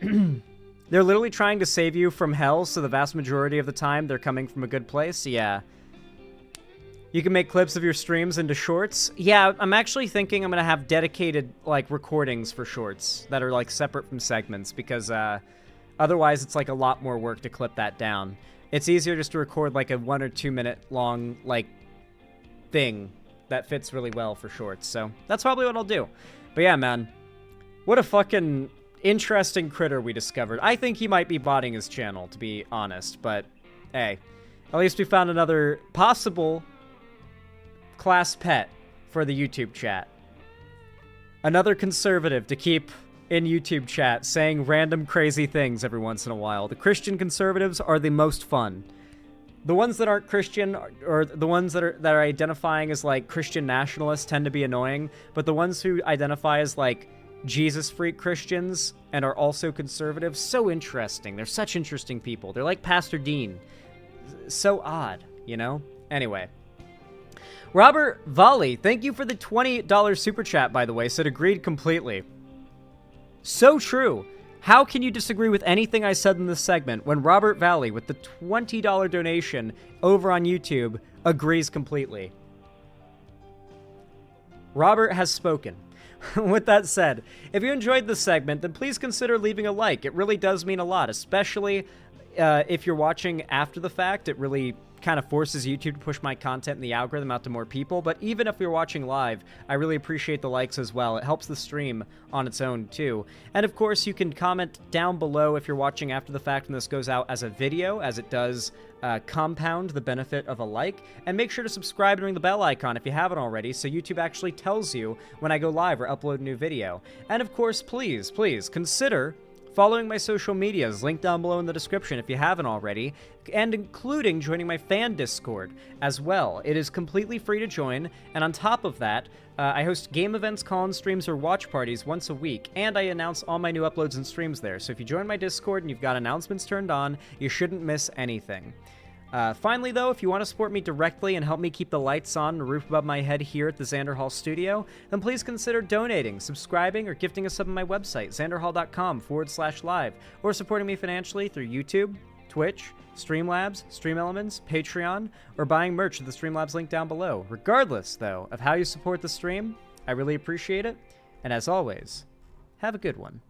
They're literally trying to save you from hell, so the vast majority of the time they're coming from a good place. Yeah. You can make clips of your streams into shorts. Yeah, I'm actually thinking I'm going to have dedicated, like, recordings for shorts that are, like, separate from segments, because otherwise it's, like, a lot more work to clip that down. It's easier just to record, like, a 1 or 2 minute long, like, thing that fits really well for shorts. So that's probably what I'll do. But yeah, man, what a fucking interesting critter we discovered. I think he might be botting his channel, to be honest, but hey, at least we found another possible class pet for the YouTube chat. Another conservative to keep in YouTube chat saying random crazy things every once in a while. The Christian conservatives are the most fun. The ones that aren't Christian, or the ones that are identifying as, like, Christian nationalists, tend to be annoying, but the ones who identify as, like, Jesus freak Christians and are also conservative, so interesting. They're such interesting people. They're like Pastor Dean. So odd, you know? Anyway. Robert Volley, thank you for the $20 super chat, by the way, said agreed completely. So true. How can you disagree with anything I said in this segment when Robert Valley, with the $20 donation over on YouTube, agrees completely? Robert has spoken. With that said, if you enjoyed this segment, then please consider leaving a like. It really does mean a lot, especially if you're watching after the fact. It really kind of forces YouTube to push my content and the algorithm out to more people. But even if you're watching live, I really appreciate the likes as well. It helps the stream on its own too. And of course, you can comment down below if you're watching after the fact and this goes out as a video, as it does compound the benefit of a like. And make sure to subscribe and ring the bell icon if you haven't already, so YouTube actually tells you when I go live or upload a new video. And of course, please consider following my social medias, linked down below in the description if you haven't already, and including joining my fan Discord as well. It is completely free to join, and on top of that, I host game events, call-in streams, or watch parties once a week, and I announce all my new uploads and streams there. So if you join my Discord and you've got announcements turned on, you shouldn't miss anything. Finally, though, if you want to support me directly and help me keep the lights on and the roof above my head here at the Xander Hall studio, then please consider donating, subscribing, or gifting a sub on my website, xanderhall.com/live, or supporting me financially through YouTube, Twitch, Streamlabs, Stream Elements, Patreon, or buying merch at the Streamlabs link down below. Regardless, though, of how you support the stream, I really appreciate it, and as always, have a good one.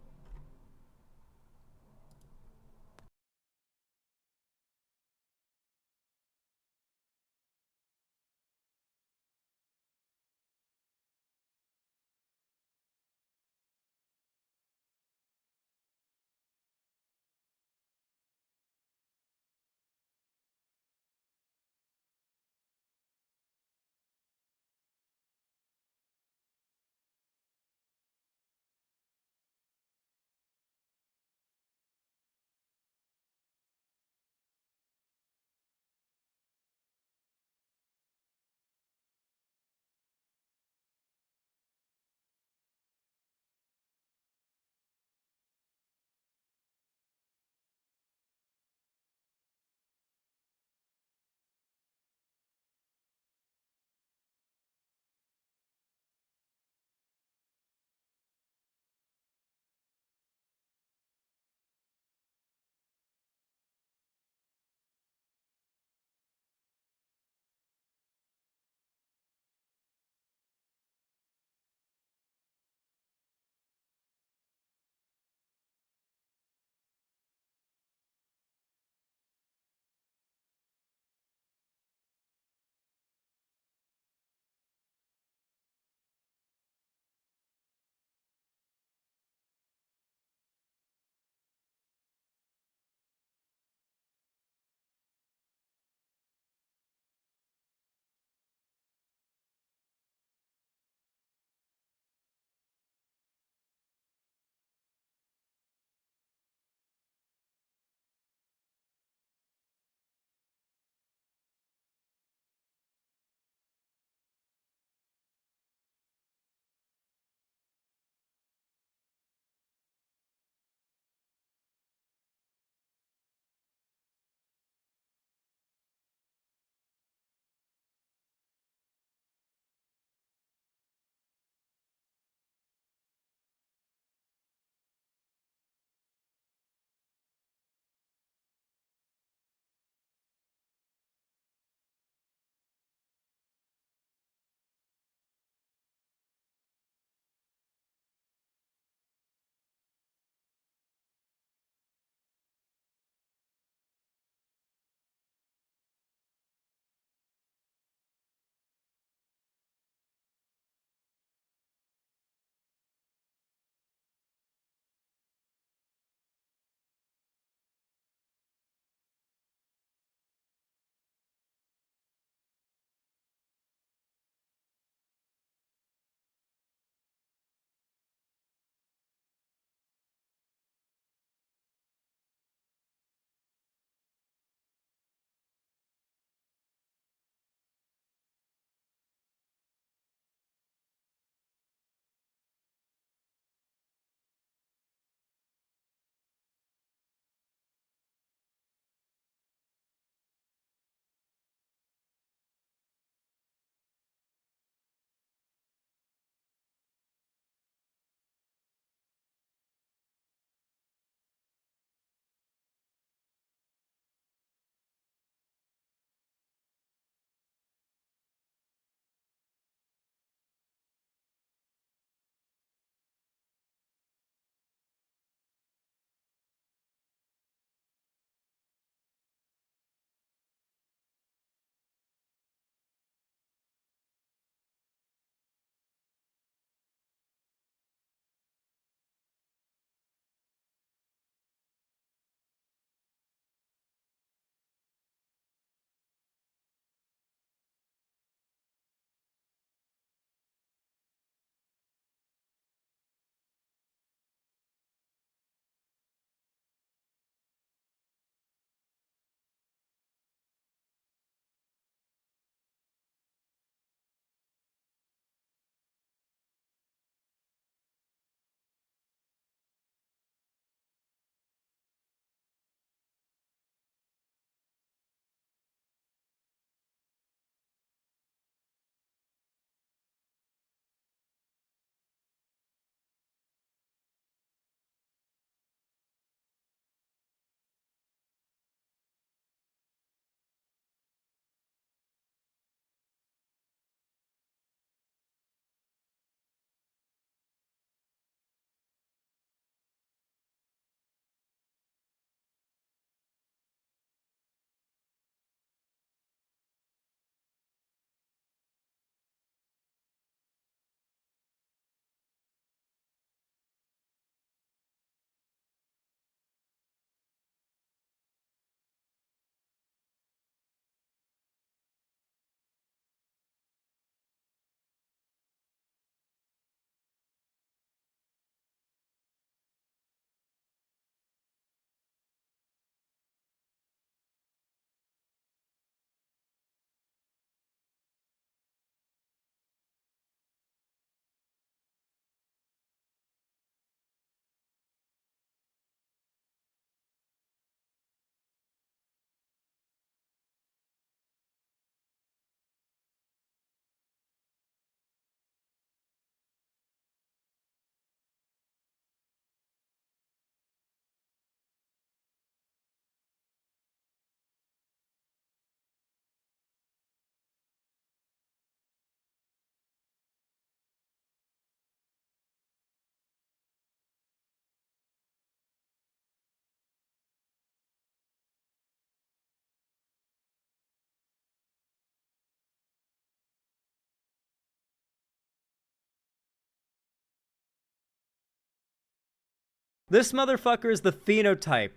This motherfucker is the phenotype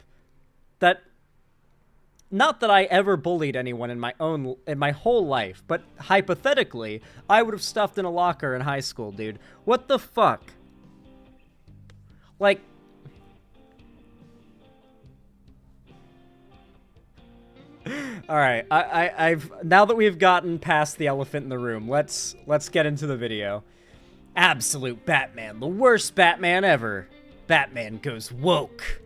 that, not that I ever bullied anyone in my whole life, but hypothetically, I would have stuffed in a locker in high school, dude. What the fuck? Like, all right, I've now that we've gotten past the elephant in the room, let's get into the video. Absolute Batman, the worst Batman ever. Batman goes woke.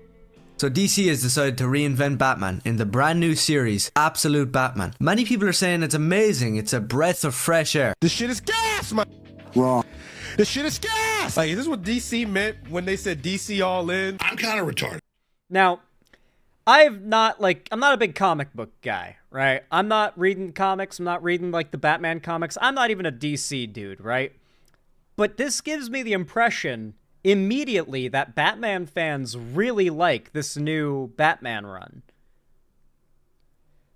So DC has decided to reinvent Batman in the brand new series, Absolute Batman. Many people are saying it's amazing, it's a breath of fresh air. This shit is gas, man. Wrong. This shit is gas. Like, is this what DC meant when they said DC all in? I'm kind of retarded. Now, I'm not a big comic book guy, right? I'm not reading comics, I'm not reading, like, the Batman comics. I'm not even a DC dude, right? But this gives me the impression immediately that Batman fans really like this new Batman run.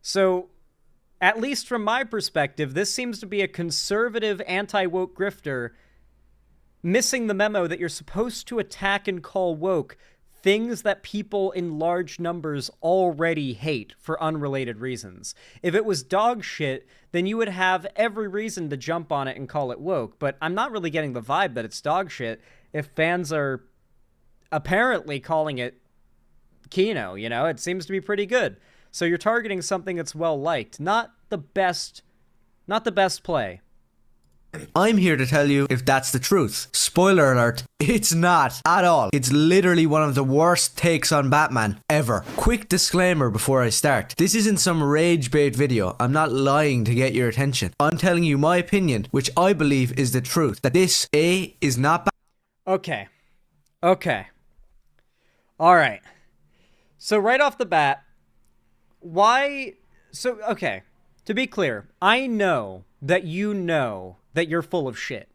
So, at least from my perspective, this seems to be a conservative anti-woke grifter missing the memo that you're supposed to attack and call woke things that people in large numbers already hate for unrelated reasons. If it was dog shit, then you would have every reason to jump on it and call it woke, but I'm not really getting the vibe that it's dog shit if fans are apparently calling it Kino, you know? It seems to be pretty good. So you're targeting something that's well-liked, not the best play. I'm here to tell you if that's the truth. Spoiler alert, it's not at all. It's literally one of the worst takes on Batman ever. Quick disclaimer before I start. This isn't some rage bait video. I'm not lying to get your attention. I'm telling you my opinion, which I believe is the truth. That this, A, is not Okay. Alright. So right off the bat, okay. To be clear, I know that you know that you're full of shit.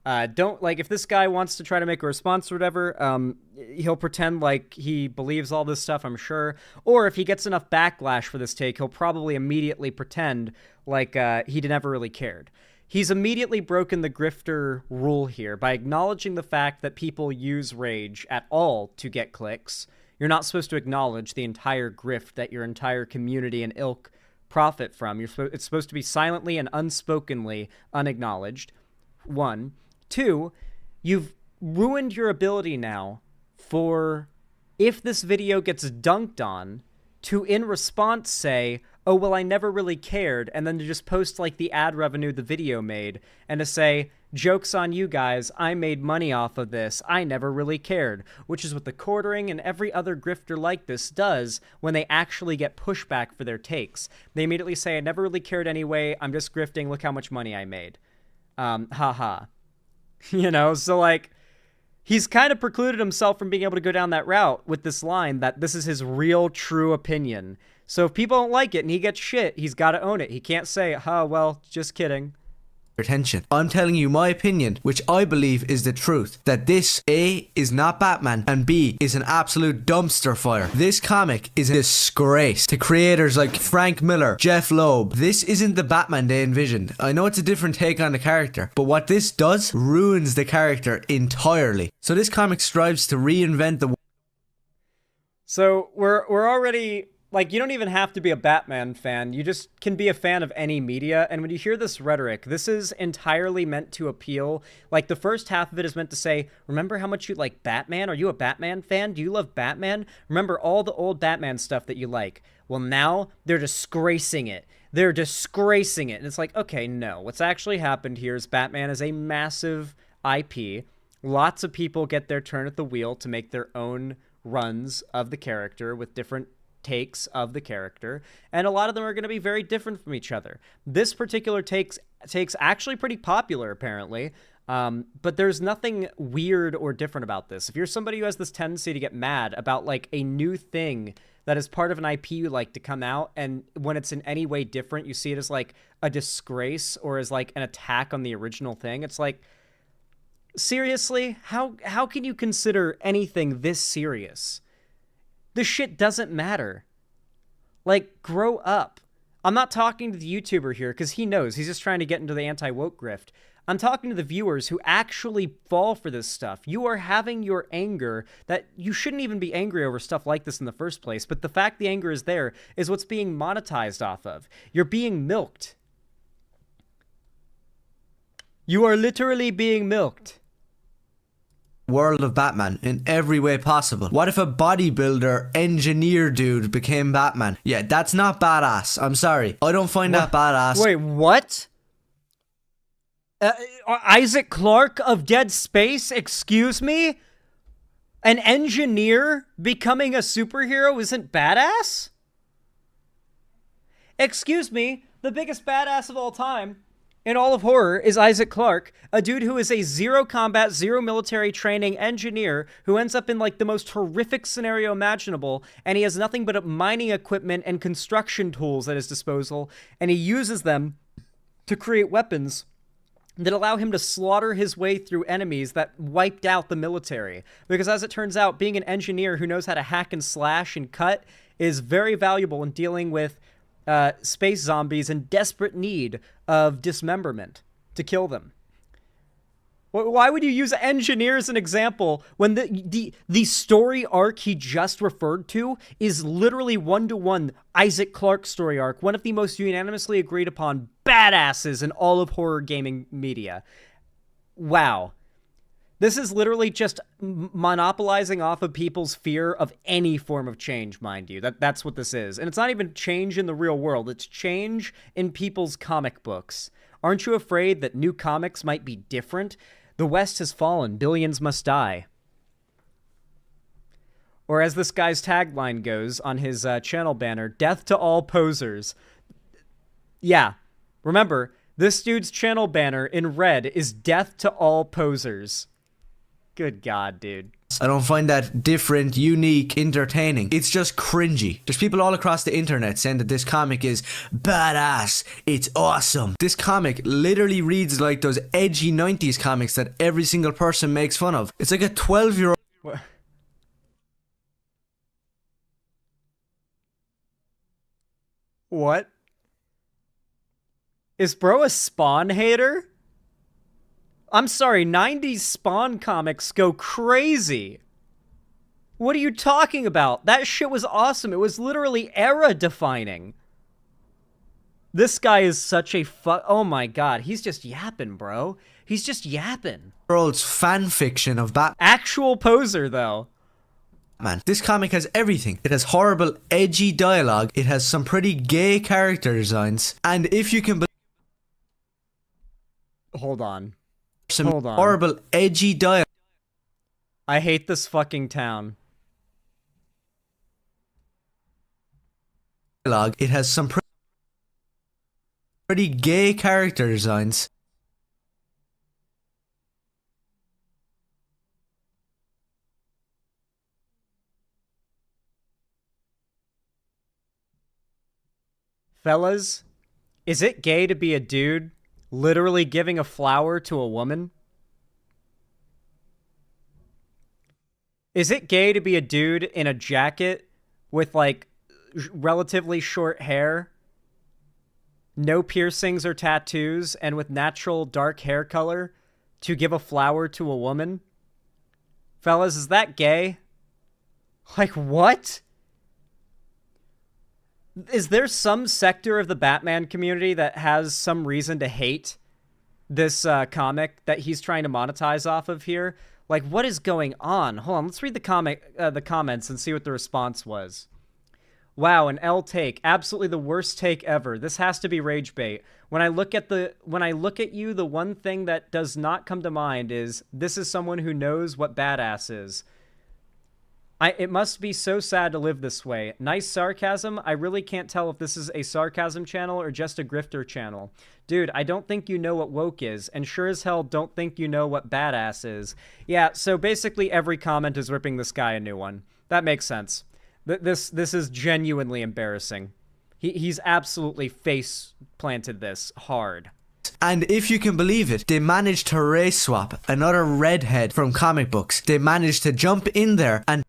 If this guy wants to try to make a response or whatever, he'll pretend like he believes all this stuff, I'm sure. Or if he gets enough backlash for this take, he'll probably immediately pretend like he never really cared. He's immediately broken the grifter rule here by acknowledging the fact that people use rage at all to get clicks. You're not supposed to acknowledge the entire grift that your entire community and ilk profit from. It's supposed to be silently and unspokenly unacknowledged. 1. 2, you've ruined your ability now for, if this video gets dunked on, to in response say, oh, well, I never really cared, and then to just post, like, the ad revenue the video made, and to say, joke's on you guys, I made money off of this, I never really cared, which is what the Quartering and every other grifter like this does when they actually get pushback for their takes. They immediately say, I never really cared anyway, I'm just grifting, look how much money I made. Haha. You know, so, like, he's kind of precluded himself from being able to go down that route with this line that this is his real, true opinion. So if people don't like it and he gets shit, he's got to own it. He can't say, well, just kidding. attention. I'm telling you my opinion, which I believe is the truth, that this, A, is not Batman, and B, is an absolute dumpster fire. This comic is a disgrace to creators like Frank Miller, Jeff Loeb. This isn't the Batman they envisioned. I know it's a different take on the character, but what this does ruins the character entirely. So this comic strives to reinvent the... So we're already... Like, you don't even have to be a Batman fan. You just can be a fan of any media. And when you hear this rhetoric, this is entirely meant to appeal. Like, the first half of it is meant to say, remember how much you like Batman? Are you a Batman fan? Do you love Batman? Remember all the old Batman stuff that you like. Well, now they're disgracing it. They're disgracing it. And it's like, okay, no. What's actually happened here is Batman is a massive IP. Lots of people get their turn at the wheel to make their own runs of the character with different takes of the character, and a lot of them are going to be very different from each other. This particular take's actually pretty popular, apparently, but there's nothing weird or different about this. If you're somebody who has this tendency to get mad about, like, a new thing that is part of an IP you like to come out, and when it's in any way different, you see it as, like, a disgrace or as, like, an attack on the original thing, it's like, seriously? How can you consider anything this serious? This shit doesn't matter. Like, grow up. I'm not talking to the YouTuber here because he knows. He's just trying to get into the anti-woke grift. I'm talking to the viewers who actually fall for this stuff. You are having your anger that you shouldn't even be angry over stuff like this in the first place, but the fact the anger is there is what's being monetized off of. You're being milked. You are literally being milked. World of Batman in every way possible. What if a bodybuilder engineer dude became Batman? Yeah, that's not badass. I'm sorry. I don't find that badass. Wait, what? Isaac Clarke of Dead Space? Excuse me? An engineer becoming a superhero isn't badass? Excuse me, the biggest badass of all time in all of horror is Isaac Clarke, a dude who is a zero combat, zero military training engineer who ends up in like the most horrific scenario imaginable, and he has nothing but mining equipment and construction tools at his disposal, and he uses them to create weapons that allow him to slaughter his way through enemies that wiped out the military. Because as it turns out, being an engineer who knows how to hack and slash and cut is very valuable in dealing with space zombies in desperate need of dismemberment to kill them. Why would you use engineer as an example when the story arc he just referred to is literally one-to-one Isaac Clarke story arc, one of the most unanimously agreed upon badasses in all of horror gaming media? Wow. This is literally just monopolizing off of people's fear of any form of change, mind you. That's what this is. And it's not even change in the real world. It's change in people's comic books. Aren't you afraid that new comics might be different? The West has fallen. Billions must die. Or as this guy's tagline goes on his channel banner, death to all posers. Yeah. Remember, this dude's channel banner in red is death to all posers. Good God, dude. I don't find that different, unique, entertaining. It's just cringy. There's people all across the internet saying that this comic is badass. It's awesome. This comic literally reads like those edgy 90s comics that every single person makes fun of. It's like a 12-year-old... What? Is bro a Spawn hater? I'm sorry, 90s Spawn comics go crazy. What are you talking about? That shit was awesome. It was literally era-defining. This guy is such a oh my God, he's just yapping, bro. He's just yapping. World's fan fiction of Actual poser, though. Man, this comic has everything. It has horrible, edgy dialogue. It has some pretty gay character designs. And if you can Hold on. Hold on. Horrible, edgy dialogue. I hate this fucking town. It has some pretty gay character designs. Fellas, is it gay to be a dude literally giving a flower to a woman? Is it gay to be a dude in a jacket with, like, relatively short hair, no piercings or tattoos, and with natural dark hair color to give a flower to a woman? Fellas, is that gay? Like, what? Is there some sector of the Batman community that has some reason to hate this comic that he's trying to monetize off of here? Like, what is going on? Hold on, let's read the comments and see what the response was. Wow, an L take. Absolutely the worst take ever. This has to be rage bait. When I look at you, the one thing that does not come to mind is this is someone who knows what badass is. It must be so sad to live this way. Nice sarcasm. I really can't tell if this is a sarcasm channel or just a grifter channel. Dude, I don't think you know what woke is, and sure as hell don't think you know what badass is. Yeah, so basically every comment is ripping this guy a new one. That makes sense. This is genuinely embarrassing. He's absolutely face planted this hard. And if you can believe it, they managed to race swap another redhead from comic books. They managed to jump in there and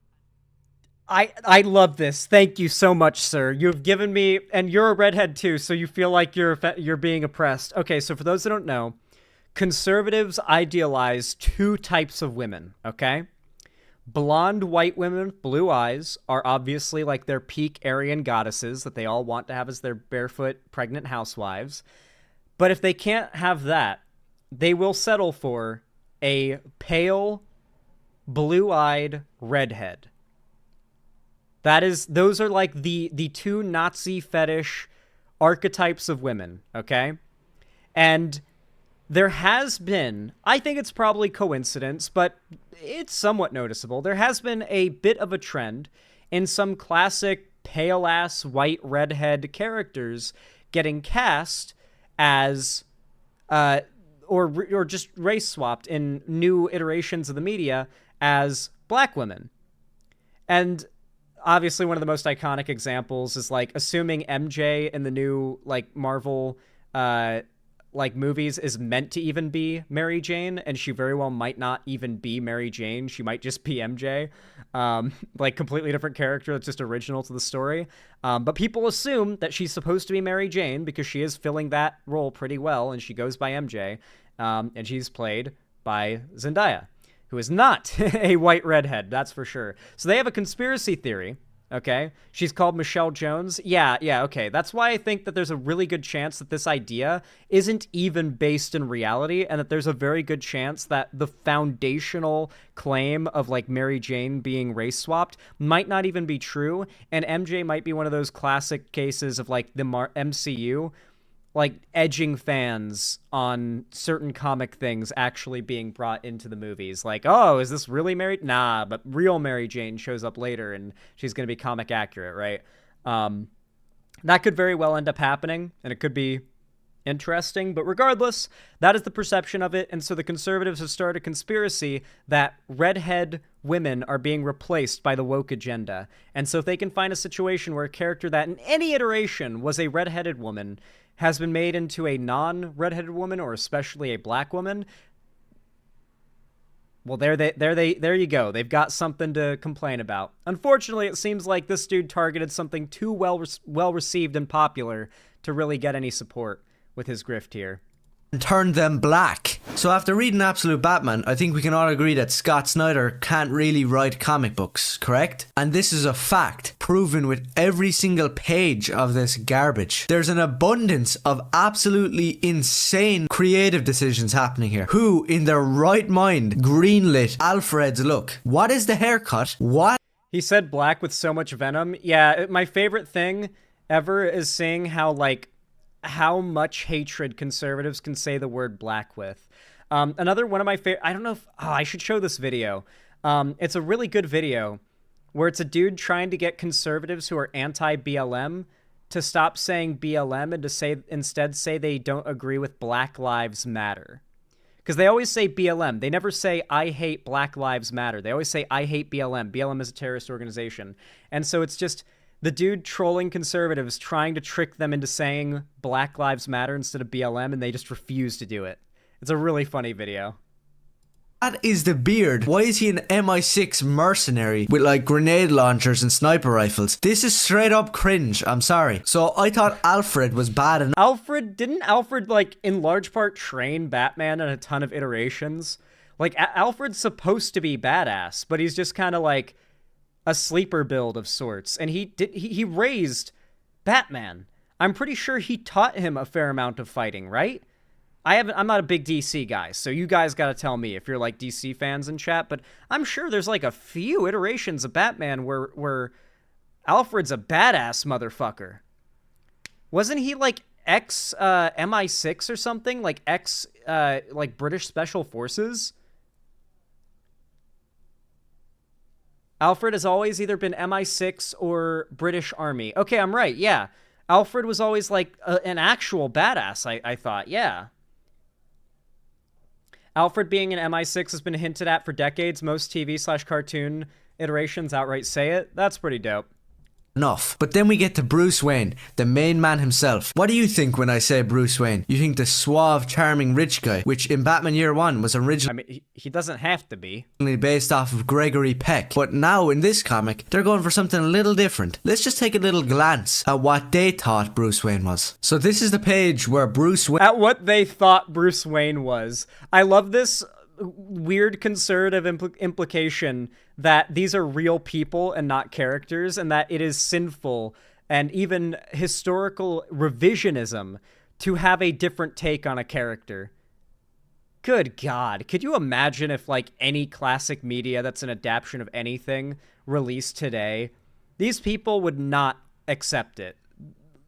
I love this. Thank you so much, sir. You've given me, and you're a redhead too, so you feel like you're being oppressed. Okay, so for those that don't know, conservatives idealize two types of women, okay? Blonde white women with blue eyes are obviously like their peak Aryan goddesses that they all want to have as their barefoot pregnant housewives. But if they can't have that, they will settle for a pale, blue-eyed redhead. Those are like the two Nazi fetish archetypes of women, okay? And there has been, I think it's probably coincidence, but it's somewhat noticeable. There has been a bit of a trend in some classic pale-ass white redhead characters getting cast as, or just race swapped in new iterations of the media as black women. And obviously one of the most iconic examples is like assuming MJ in the new like Marvel like movies is meant to even be Mary Jane, and she very well might not even be Mary Jane. She might just be MJ. Like completely different character that's just original to the story. But people assume that she's supposed to be Mary Jane because she is filling that role pretty well, and she goes by MJ. And she's played by Zendaya, who is not a white redhead, that's for sure. So they have a conspiracy theory, okay? She's called Michelle Jones. Yeah, okay. That's why I think that there's a really good chance that this idea isn't even based in reality, and that there's a very good chance that the foundational claim of, like, Mary Jane being race-swapped might not even be true, and MJ might be one of those classic cases of, like, the MCU, like, edging fans on certain comic things actually being brought into the movies. Like, oh, is this really Mary? Nah, but real Mary Jane shows up later, and she's going to be comic accurate, right? That could very well end up happening, and it could be interesting. But regardless, that is the perception of it, and so the conservatives have started a conspiracy that redhead women are being replaced by the woke agenda. And so if they can find a situation where a character that in any iteration was a redheaded woman has been made into a non-redheaded woman, or especially a black woman, well, there you go. They've got something to complain about. Unfortunately, it seems like this dude targeted something too well received and popular to really get any support with his grift here. And turned them black. So after reading Absolute Batman, I think we can all agree that Scott Snyder can't really write comic books, correct? And this is a fact, proven with every single page of this garbage. There's an abundance of absolutely insane creative decisions happening here. Who, in their right mind, greenlit Alfred's look? What is the haircut? What? He said black with so much venom. Yeah, my favorite thing ever is seeing how much hatred conservatives can say the word black with. Another one of my favorite, I don't know if, I should show this video. It's a really good video where it's a dude trying to get conservatives who are anti-BLM to stop saying BLM and to instead say they don't agree with Black Lives Matter. Because they always say BLM. They never say, I hate Black Lives Matter. They always say, I hate BLM. BLM is a terrorist organization. And so it's just the dude trolling conservatives, trying to trick them into saying Black Lives Matter instead of BLM, and they just refuse to do it. It's a really funny video. That is the beard. Why is he an MI6 mercenary with like grenade launchers and sniper rifles? This is straight up cringe, I'm sorry. So I thought Alfred was bad enough. Didn't Alfred like in large part train Batman in a ton of iterations? Like Alfred's supposed to be badass, but he's just kind of like a sleeper build of sorts, and he raised Batman. I'm pretty sure he taught him a fair amount of fighting, right? I'm not a big DC guy, so you guys gotta tell me if you're like DC fans in chat, but I'm sure there's like a few iterations of Batman where Alfred's a badass motherfucker. Wasn't he like ex MI6 or something? Like ex like British Special Forces? Alfred has always either been MI6 or British Army. Okay, I'm right, yeah. Alfred was always like an actual badass, I thought, yeah. Alfred being an MI6 has been hinted at for decades. Most TV/cartoon iterations outright say it. That's pretty dope. enough. But then we get to Bruce Wayne, the main man himself. What do you think when I say Bruce Wayne? You think the suave, charming rich guy, which in Batman Year One was originally I mean, he doesn't have to be. based off of Gregory Peck. But now in this comic, they're going for something a little different. Let's just take a little glance at what they thought Bruce Wayne was. So this is the page where Bruce Wayne... At what they thought Bruce Wayne was. I love this weird conservative implication that these are real people and not characters, and that it is sinful and even historical revisionism to have a different take on a character. Good God. Could you imagine if, like, any classic media that's an adaptation of anything released today, these people would not accept it.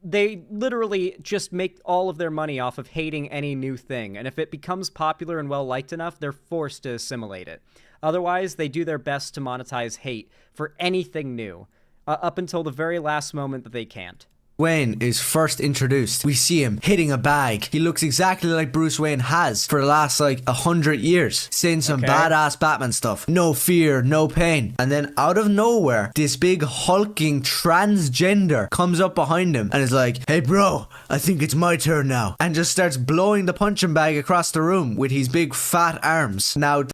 They literally just make all of their money off of hating any new thing, and if it becomes popular and well-liked enough, they're forced to assimilate it. Otherwise, they do their best to monetize hate for anything new, up until the very last moment that they can't. Wayne is first introduced. We see him hitting a bag. He looks exactly like Bruce Wayne has for the last 100 years, saying some badass Batman stuff. No fear, no pain. And then out of nowhere, this big hulking transgender comes up behind him and is like, "Hey bro, I think it's my turn now," and just starts blowing the punching bag across the room with his big fat arms. Now,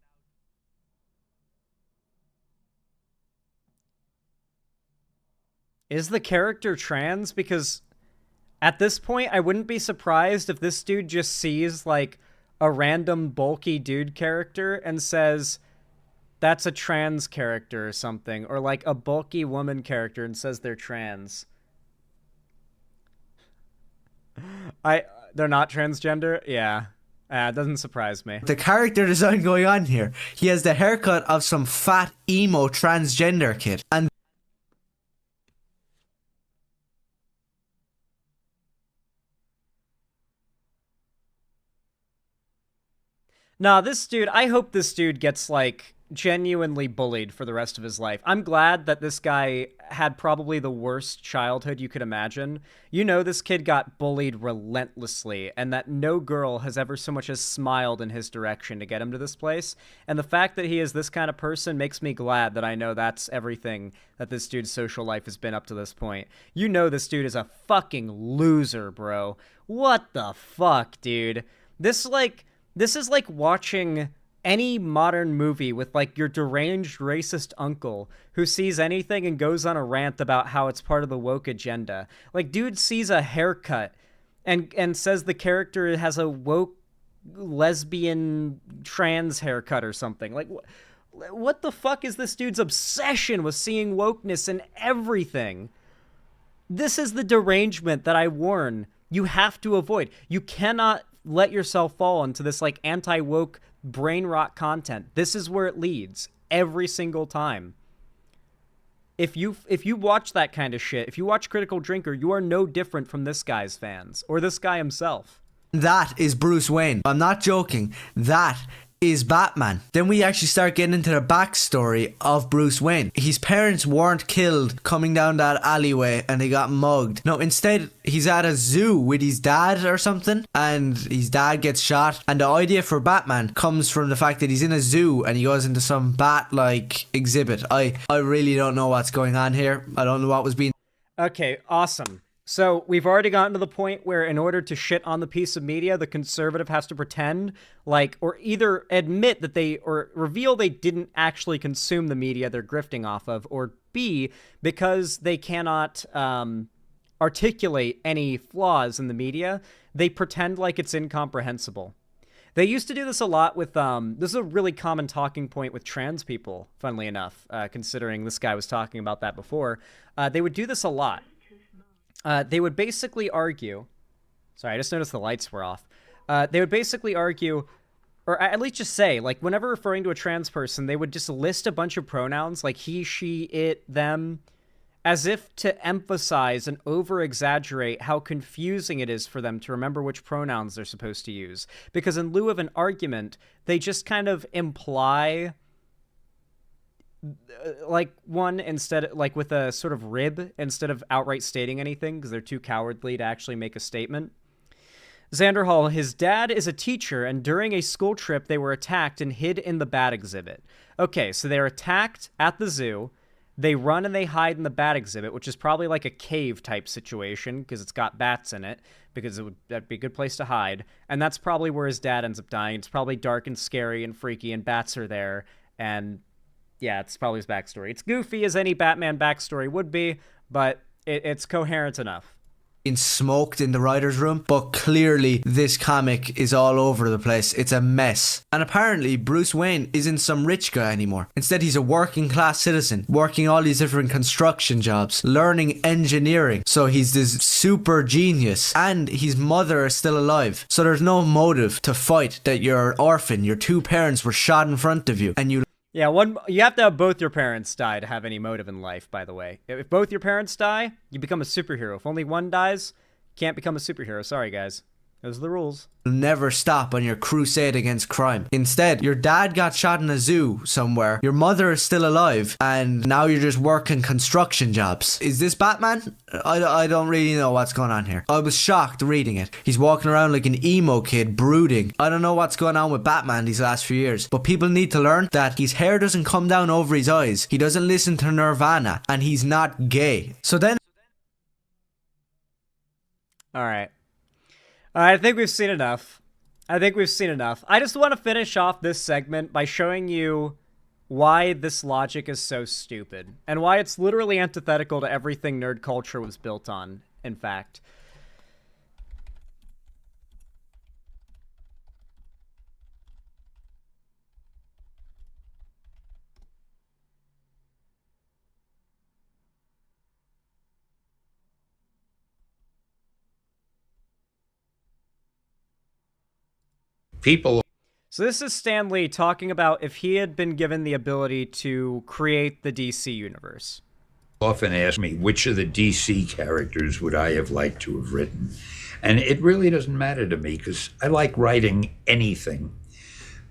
is the character trans? Because at this point, I wouldn't be surprised if this dude just sees, like, a random bulky dude character and says, that's a trans character or something. Or, like, a bulky woman character and says they're trans. They're not transgender? Yeah. It doesn't surprise me. The character design going on here. He has the haircut of some fat, emo transgender kid. And nah, this dude, I hope this dude gets, like, genuinely bullied for the rest of his life. I'm glad that this guy had probably the worst childhood you could imagine. You know, this kid got bullied relentlessly, and that no girl has ever so much as smiled in his direction to get him to this place. And the fact that he is this kind of person makes me glad that I know that's everything that this dude's social life has been up to this point. You know this dude is a fucking loser, bro. What the fuck, dude? This is like watching any modern movie with, like, your deranged racist uncle who sees anything and goes on a rant about how it's part of the woke agenda. Like, dude sees a haircut and says the character has a woke lesbian trans haircut or something. Like, what the fuck is this dude's obsession with seeing wokeness in everything? This is the derangement that I warn you have to avoid. You cannot let yourself fall into this, like, anti-woke brain rot content. This is where it leads every single time. If you watch that kind of shit, if you watch Critical Drinker, you are no different from this guy's fans or this guy himself. that is Bruce Wayne. I'm not joking. That is Batman. Then we actually start getting into the backstory of Bruce Wayne. His parents weren't killed coming down that alleyway and they got mugged. No, instead he's at a zoo with his dad or something, and his dad gets shot. And the idea for Batman comes from the fact that he's in a zoo and he goes into some bat-like exhibit. I really don't know what's going on here. I don't know what was being... Okay, awesome. So we've already gotten to the point where in order to shit on the piece of media, the conservative has to pretend like, or either admit that they, or reveal they didn't actually consume the media they're grifting off of, or B, because they cannot articulate any flaws in the media, they pretend like it's incomprehensible. They used to do this a lot with, this is a really common talking point with trans people, funnily enough, considering this guy was talking about that before. They would do this a lot. They would basically argue, sorry, I just noticed the lights were off. They would basically argue, or at least just say, like, whenever referring to a trans person, they would just list a bunch of pronouns, like he, she, it, them, as if to emphasize and over-exaggerate how confusing it is for them to remember which pronouns they're supposed to use. Because in lieu of an argument, they just kind of imply... like one instead, like with a sort of rib instead of outright stating anything because they're too cowardly to actually make a statement. Xander Hall, his dad is a teacher, and during a school trip, they were attacked and hid in the bat exhibit. Okay, so they were attacked at the zoo. They run and they hide in the bat exhibit, which is probably like a cave type situation because it's got bats in it, because that'd be a good place to hide. And that's probably where his dad ends up dying. It's probably dark and scary and freaky, and bats are there. And yeah, it's probably his backstory. It's goofy as any Batman backstory would be, but it's coherent enough. Being smoked in the writer's room, but clearly this comic is all over the place. It's a mess. And apparently Bruce Wayne isn't some rich guy anymore. Instead, he's a working class citizen, working all these different construction jobs, learning engineering. So he's this super genius, and his mother is still alive. So there's no motive to fight that you're an orphan, your two parents were shot in front of you, and you... Yeah, you have to have both your parents die to have any motive in life, by the way. If both your parents die, you become a superhero. If only one dies, you can't become a superhero. Sorry, guys. Those are the rules. Never stop on your crusade against crime. Instead, your dad got shot in a zoo somewhere, your mother is still alive, and now you're just working construction jobs. Is this Batman? I don't really know what's going on here. I was shocked reading it. He's walking around like an emo kid, brooding. I don't know what's going on with Batman these last few years, but people need to learn that his hair doesn't come down over his eyes, he doesn't listen to Nirvana, and he's not gay. So then... Alright, I think we've seen enough. I just want to finish off this segment by showing you why this logic is so stupid, and why it's literally antithetical to everything nerd culture was built on, in fact. People. So this is Stan Lee talking about if he had been given the ability to create the DC universe. Often ask me which of the DC characters would I have liked to have written. And it really doesn't matter to me because I like writing anything.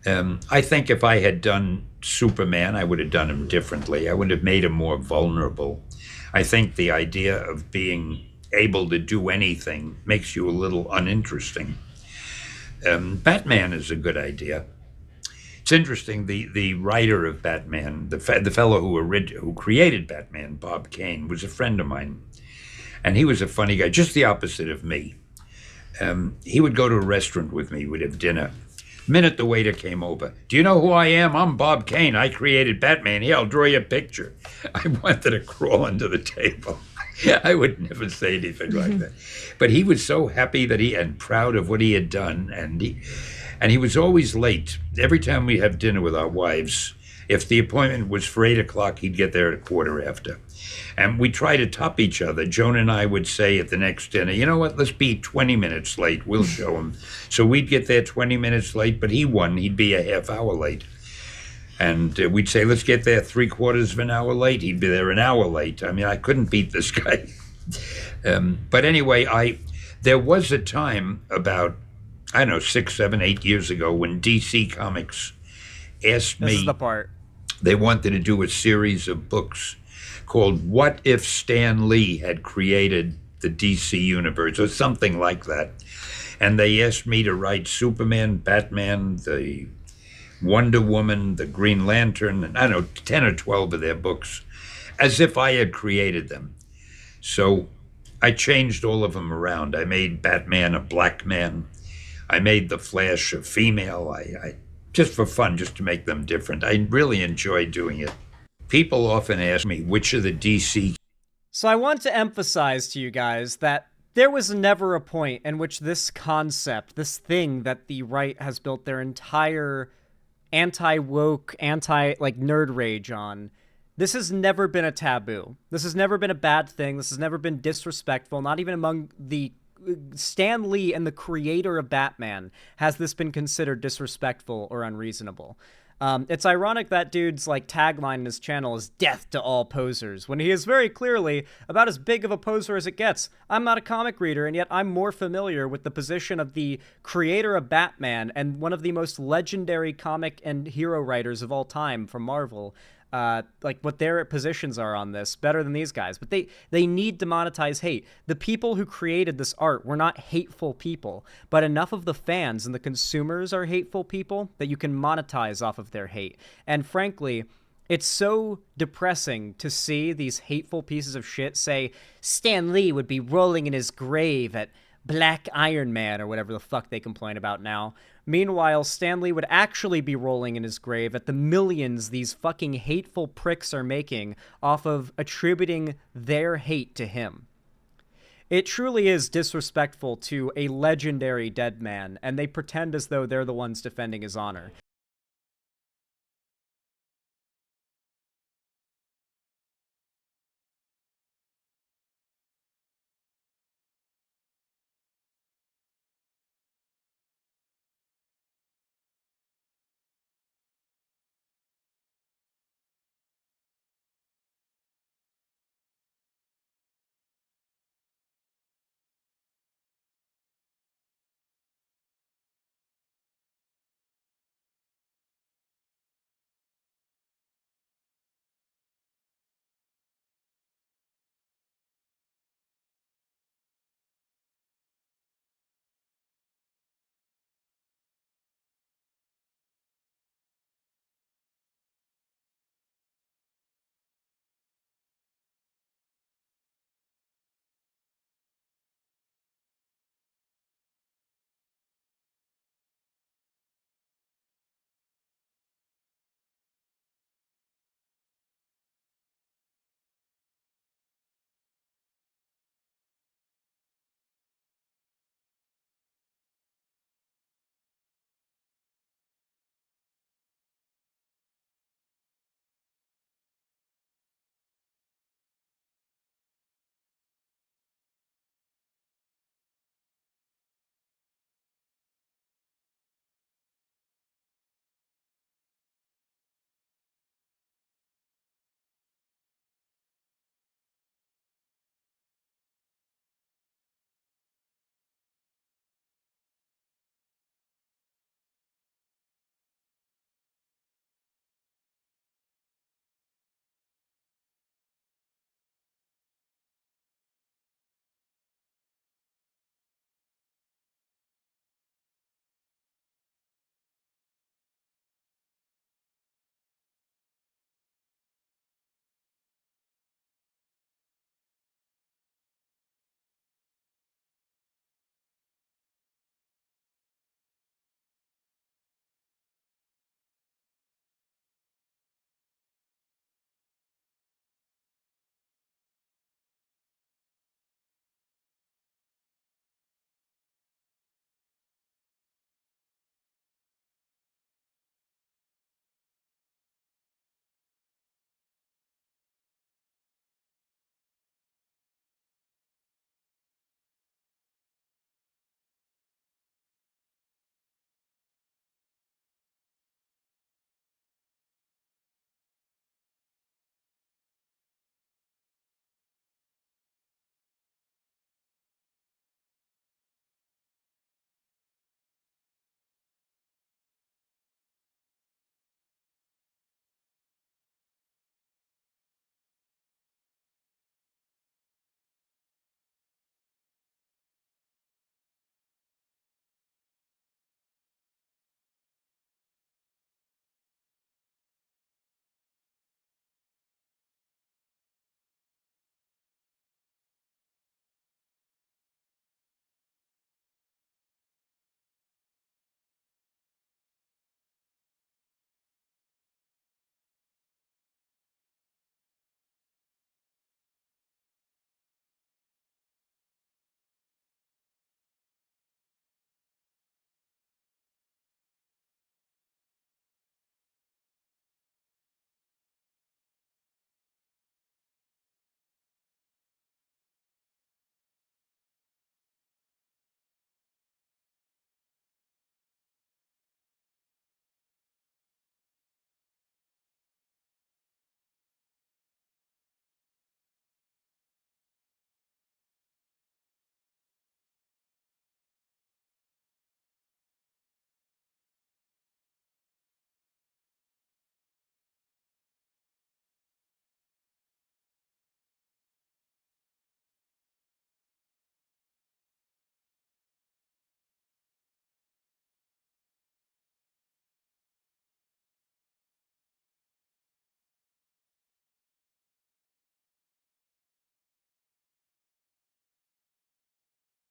I think if I had done Superman, I would have done him differently. I would have made him more vulnerable. I think the idea of being able to do anything makes you a little uninteresting. Batman is a good idea. It's interesting, the writer of Batman, the fellow who created Batman, Bob Kane, was a friend of mine. And he was a funny guy, just the opposite of me. He would go to a restaurant with me, we'd have dinner. The minute the waiter came over, do you know who I am? I'm Bob Kane, I created Batman. Here, I'll draw you a picture. I wanted to crawl under the table. I would never say anything like that. But he was so happy and proud of what he had done, and he was always late. Every time we have dinner with our wives, if the appointment was for 8 o'clock, he'd get there at 1:15. And we try to top each other. Joan and I would say at the next dinner, you know what, let's be 20 minutes late, we'll show him. So we'd get there 20 minutes late, but he won, he'd be a half hour late. And we'd say, let's get there 3/4 of an hour late. He'd be there an hour late. I mean, I couldn't beat this guy. But anyway, there was a time about, I don't know, 6, 7, 8 years ago when DC Comics asked me. This is the part. They wanted to do a series of books called What If Stan Lee Had Created the DC Universe, or something like that. And they asked me to write Superman, Batman, the Wonder Woman, the Green Lantern, and I don't know, 10 or 12 of their books, as if I had created them. So I changed all of them around. I made Batman a black man. I made the Flash a female. I just for fun, just to make them different. I really enjoy doing it. People often ask me which of the DC... So I want to emphasize to you guys that there was never a point in which this concept, this thing that the right has built their entire anti-woke, nerd rage on, this has never been a taboo. This has never been a bad thing. This has never been disrespectful, not even among the Stan Lee and the creator of Batman has this been considered disrespectful or unreasonable. It's ironic that dude's tagline in his channel is "Death to all posers," when he is very clearly about as big of a poser as it gets. I'm not a comic reader, and yet I'm more familiar with the position of the creator of Batman and one of the most legendary comic and hero writers of all time from Marvel. What their positions are on this better than these guys, but they need to monetize hate. The people who created this art were not hateful people, but enough of the fans and the consumers are hateful people that you can monetize off of their hate. And frankly, It's so depressing to see these hateful pieces of shit say Stan Lee would be rolling in his grave at Black Iron Man or whatever the fuck they complain about now. Meanwhile, Stan Lee would actually be rolling in his grave at the millions these fucking hateful pricks are making off of attributing their hate to him. It truly is disrespectful to a legendary dead man, and they pretend as though they're the ones defending his honor.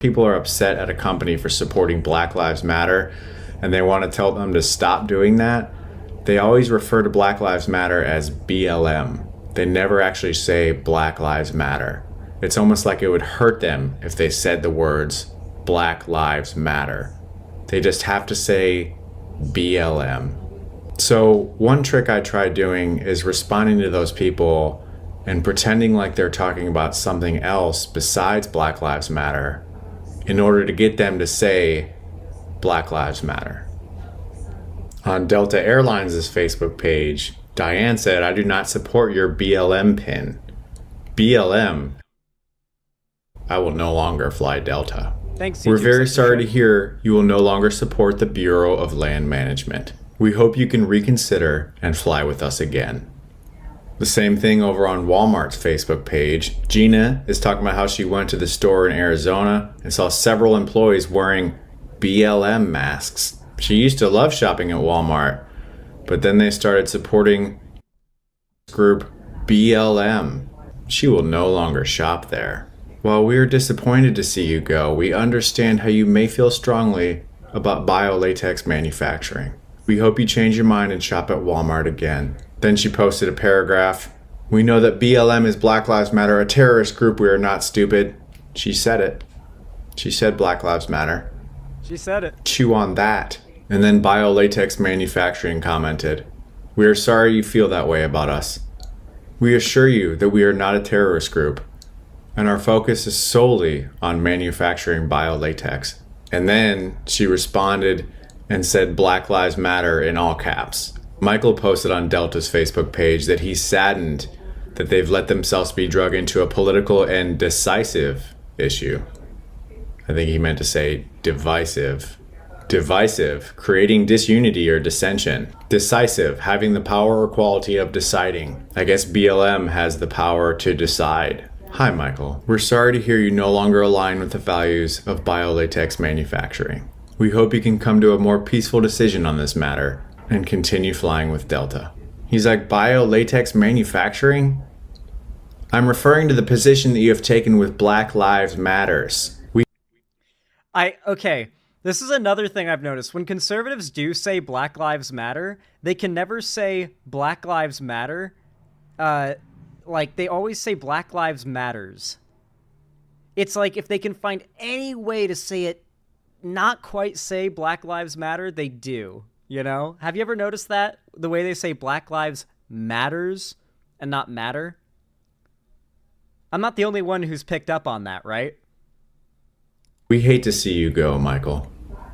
people are upset at a company for supporting Black Lives Matter and they want to tell them to stop doing that, they always refer to Black Lives Matter as BLM. They never actually say Black Lives Matter. It's almost like it would hurt them if they said the words Black Lives Matter. They just have to say BLM. So one trick I tried doing is responding to those people and pretending like they're talking about something else besides Black Lives Matter in order to get them to say Black Lives Matter. On Delta Airlines' Facebook page, Diane said, "I do not support your BLM pin. BLM. I will no longer fly Delta." Thanks, We're YouTube very sorry to censorship. hear you will no longer support the Bureau of Land Management. We hope you can reconsider and fly with us again. The same thing over on Walmart's Facebook page. Gina is talking about how she went to the store in Arizona and saw several employees wearing BLM masks. She used to love shopping at Walmart, but then they started supporting group BLM. She will no longer shop there. While we are disappointed to see you go, we understand how you may feel strongly about biolatex manufacturing. We hope you change your mind and shop at Walmart again. Then she posted a paragraph. "We know that BLM is Black Lives Matter, a terrorist group. We are not stupid." She said it. She said Black Lives Matter. She said it. Chew on that. And then Biolatex Manufacturing commented, "We are sorry you feel that way about us. We assure you that we are not a terrorist group, and our focus is solely on manufacturing biolatex." And then she responded and said Black Lives Matter in all caps. Michael posted on Delta's Facebook page that he's saddened that they've let themselves be drug into a political and decisive issue. I think he meant to say divisive. Divisive, creating disunity or dissension. Decisive, having the power or quality of deciding. I guess BLM has the power to decide. Hi, Michael. We're sorry to hear you no longer align with the values of biolatex manufacturing. We hope you can come to a more peaceful decision on this matter and continue flying with Delta. He's like, biolatex manufacturing? I'm referring to the position that you have taken with Black Lives Matters. Okay, this is another thing I've noticed. When conservatives do say Black Lives Matter, they can never say Black Lives Matter. Like, they always say Black Lives Matters. It's like if they can find any way to say it, not quite say Black Lives Matter, they do. You know? Have you ever noticed that? The way they say Black Lives Matters and not matter? I'm not the only one who's picked up on that, right? We hate to see you go, Michael.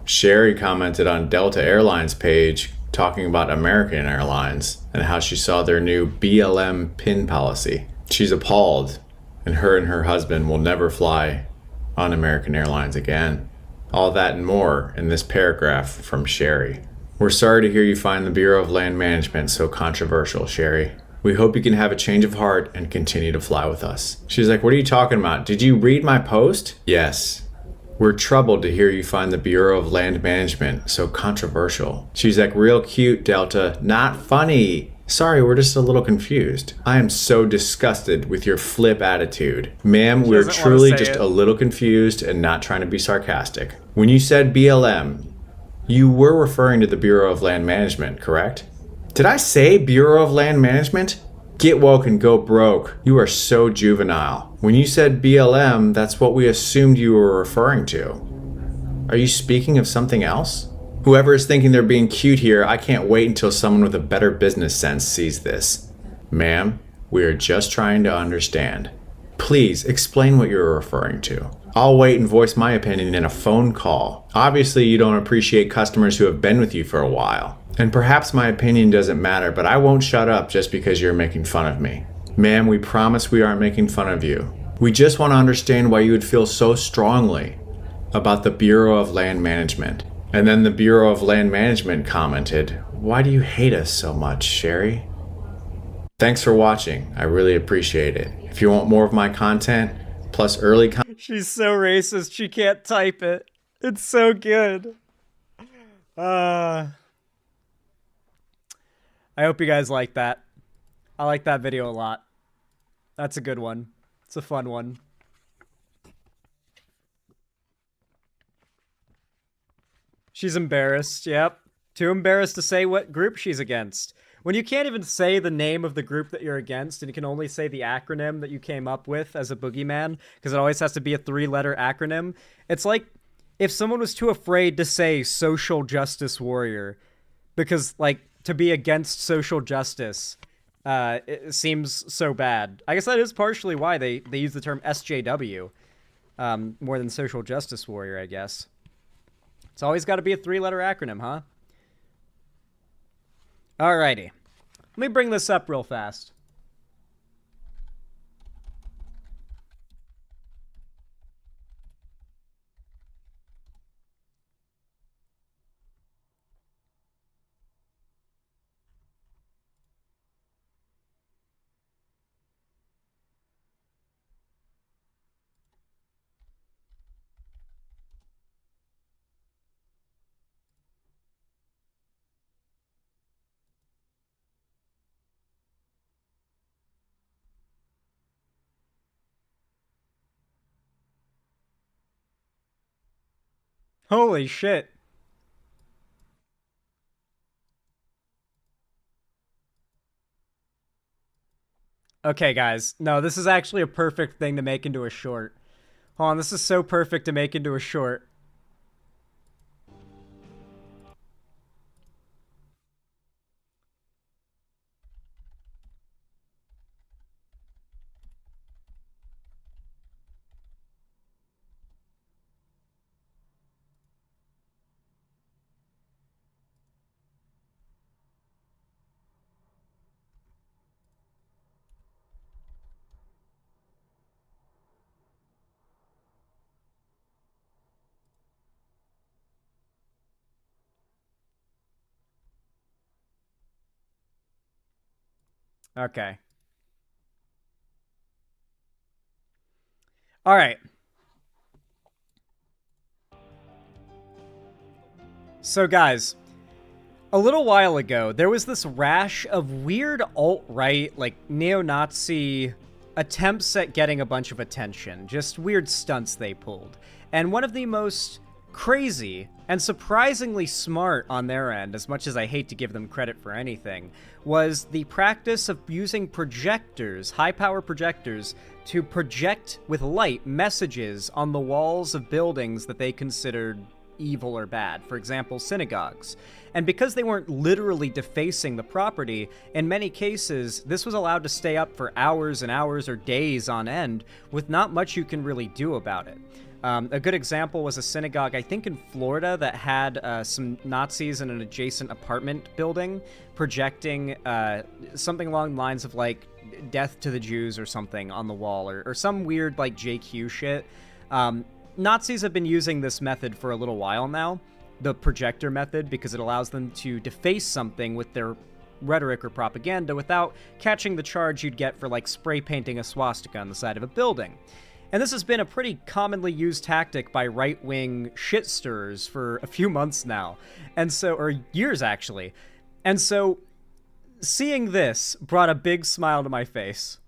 Sherry commented on Delta Airlines page talking about American Airlines and how she saw their new BLM pin policy. She's appalled, and her husband will never fly on American Airlines again. All that and more in this paragraph from Sherry. We're sorry to hear you find the Bureau of Land Management so controversial, Sherry. We hope you can have a change of heart and continue to fly with us. She's like, what are you talking about? Did you read my post? Yes. We're troubled to hear you find the Bureau of Land Management so controversial. She's like, real cute, Delta. Not funny. Sorry, we're just a little confused. I am so disgusted with your flip attitude. Ma'am, we're truly just a little confused and not trying to be sarcastic. When you said BLM, you were referring to the Bureau of Land Management, correct? Did I say Bureau of Land Management? Get woke and go broke. You are so juvenile. When you said BLM, that's what we assumed you were referring to. Are you speaking of something else? Whoever is thinking they're being cute here, I can't wait until someone with a better business sense sees this. Ma'am, we are just trying to understand. Please explain what you're referring to. I'll wait and voice my opinion in a phone call. Obviously, you don't appreciate customers who have been with you for a while. And perhaps my opinion doesn't matter, but I won't shut up just because you're making fun of me. Ma'am, we promise we aren't making fun of you. We just want to understand why you would feel so strongly about the Bureau of Land Management. And then the Bureau of Land Management commented, why do you hate us so much, Sherry? Thanks for watching. I really appreciate it. If you want more of my content, plus early content. She's so racist, she can't type it. It's so good. I hope you guys like that. I like that video a lot. That's a good one. It's a fun one. She's embarrassed, yep. Too embarrassed to say what group she's against. When you can't even say the name of the group that you're against, and you can only say the acronym that you came up with as a boogeyman, because it always has to be a 3-letter acronym, it's like if someone was too afraid to say social justice warrior, because, like, to be against social justice, it seems so bad. I guess that is partially why they use the term SJW, more than social justice warrior, I guess. It's always got to be a 3-letter acronym, huh? Alrighty. Let me bring this up real fast. Holy shit. Okay, guys. No, this is actually a perfect thing to make into a short. Hold on, this is so perfect to make into a short. Okay. Alright. So, guys, a little while ago, there was this rash of weird alt-right, like, neo-Nazi attempts at getting a bunch of attention. Just weird stunts they pulled. And one of the most crazy and surprisingly smart on their end, as much as I hate to give them credit for anything, was the practice of using projectors, high-power projectors, to project with light messages on the walls of buildings that they considered evil or bad, for example, synagogues. And because they weren't literally defacing the property, in many cases, this was allowed to stay up for hours and hours or days on end, with not much you can really do about it. A good example was a synagogue, I think in Florida, that had some Nazis in an adjacent apartment building projecting something along the lines of, like, death to the Jews or something on the wall, or some weird, like, JQ shit. Nazis have been using this method for a little while now, the projector method, because it allows them to deface something with their rhetoric or propaganda without catching the charge you'd get for, like, spray painting a swastika on the side of a building. And this has been a pretty commonly used tactic by right-wing shit stirrers for a few months now. And so, or years actually. And so, seeing this brought a big smile to my face.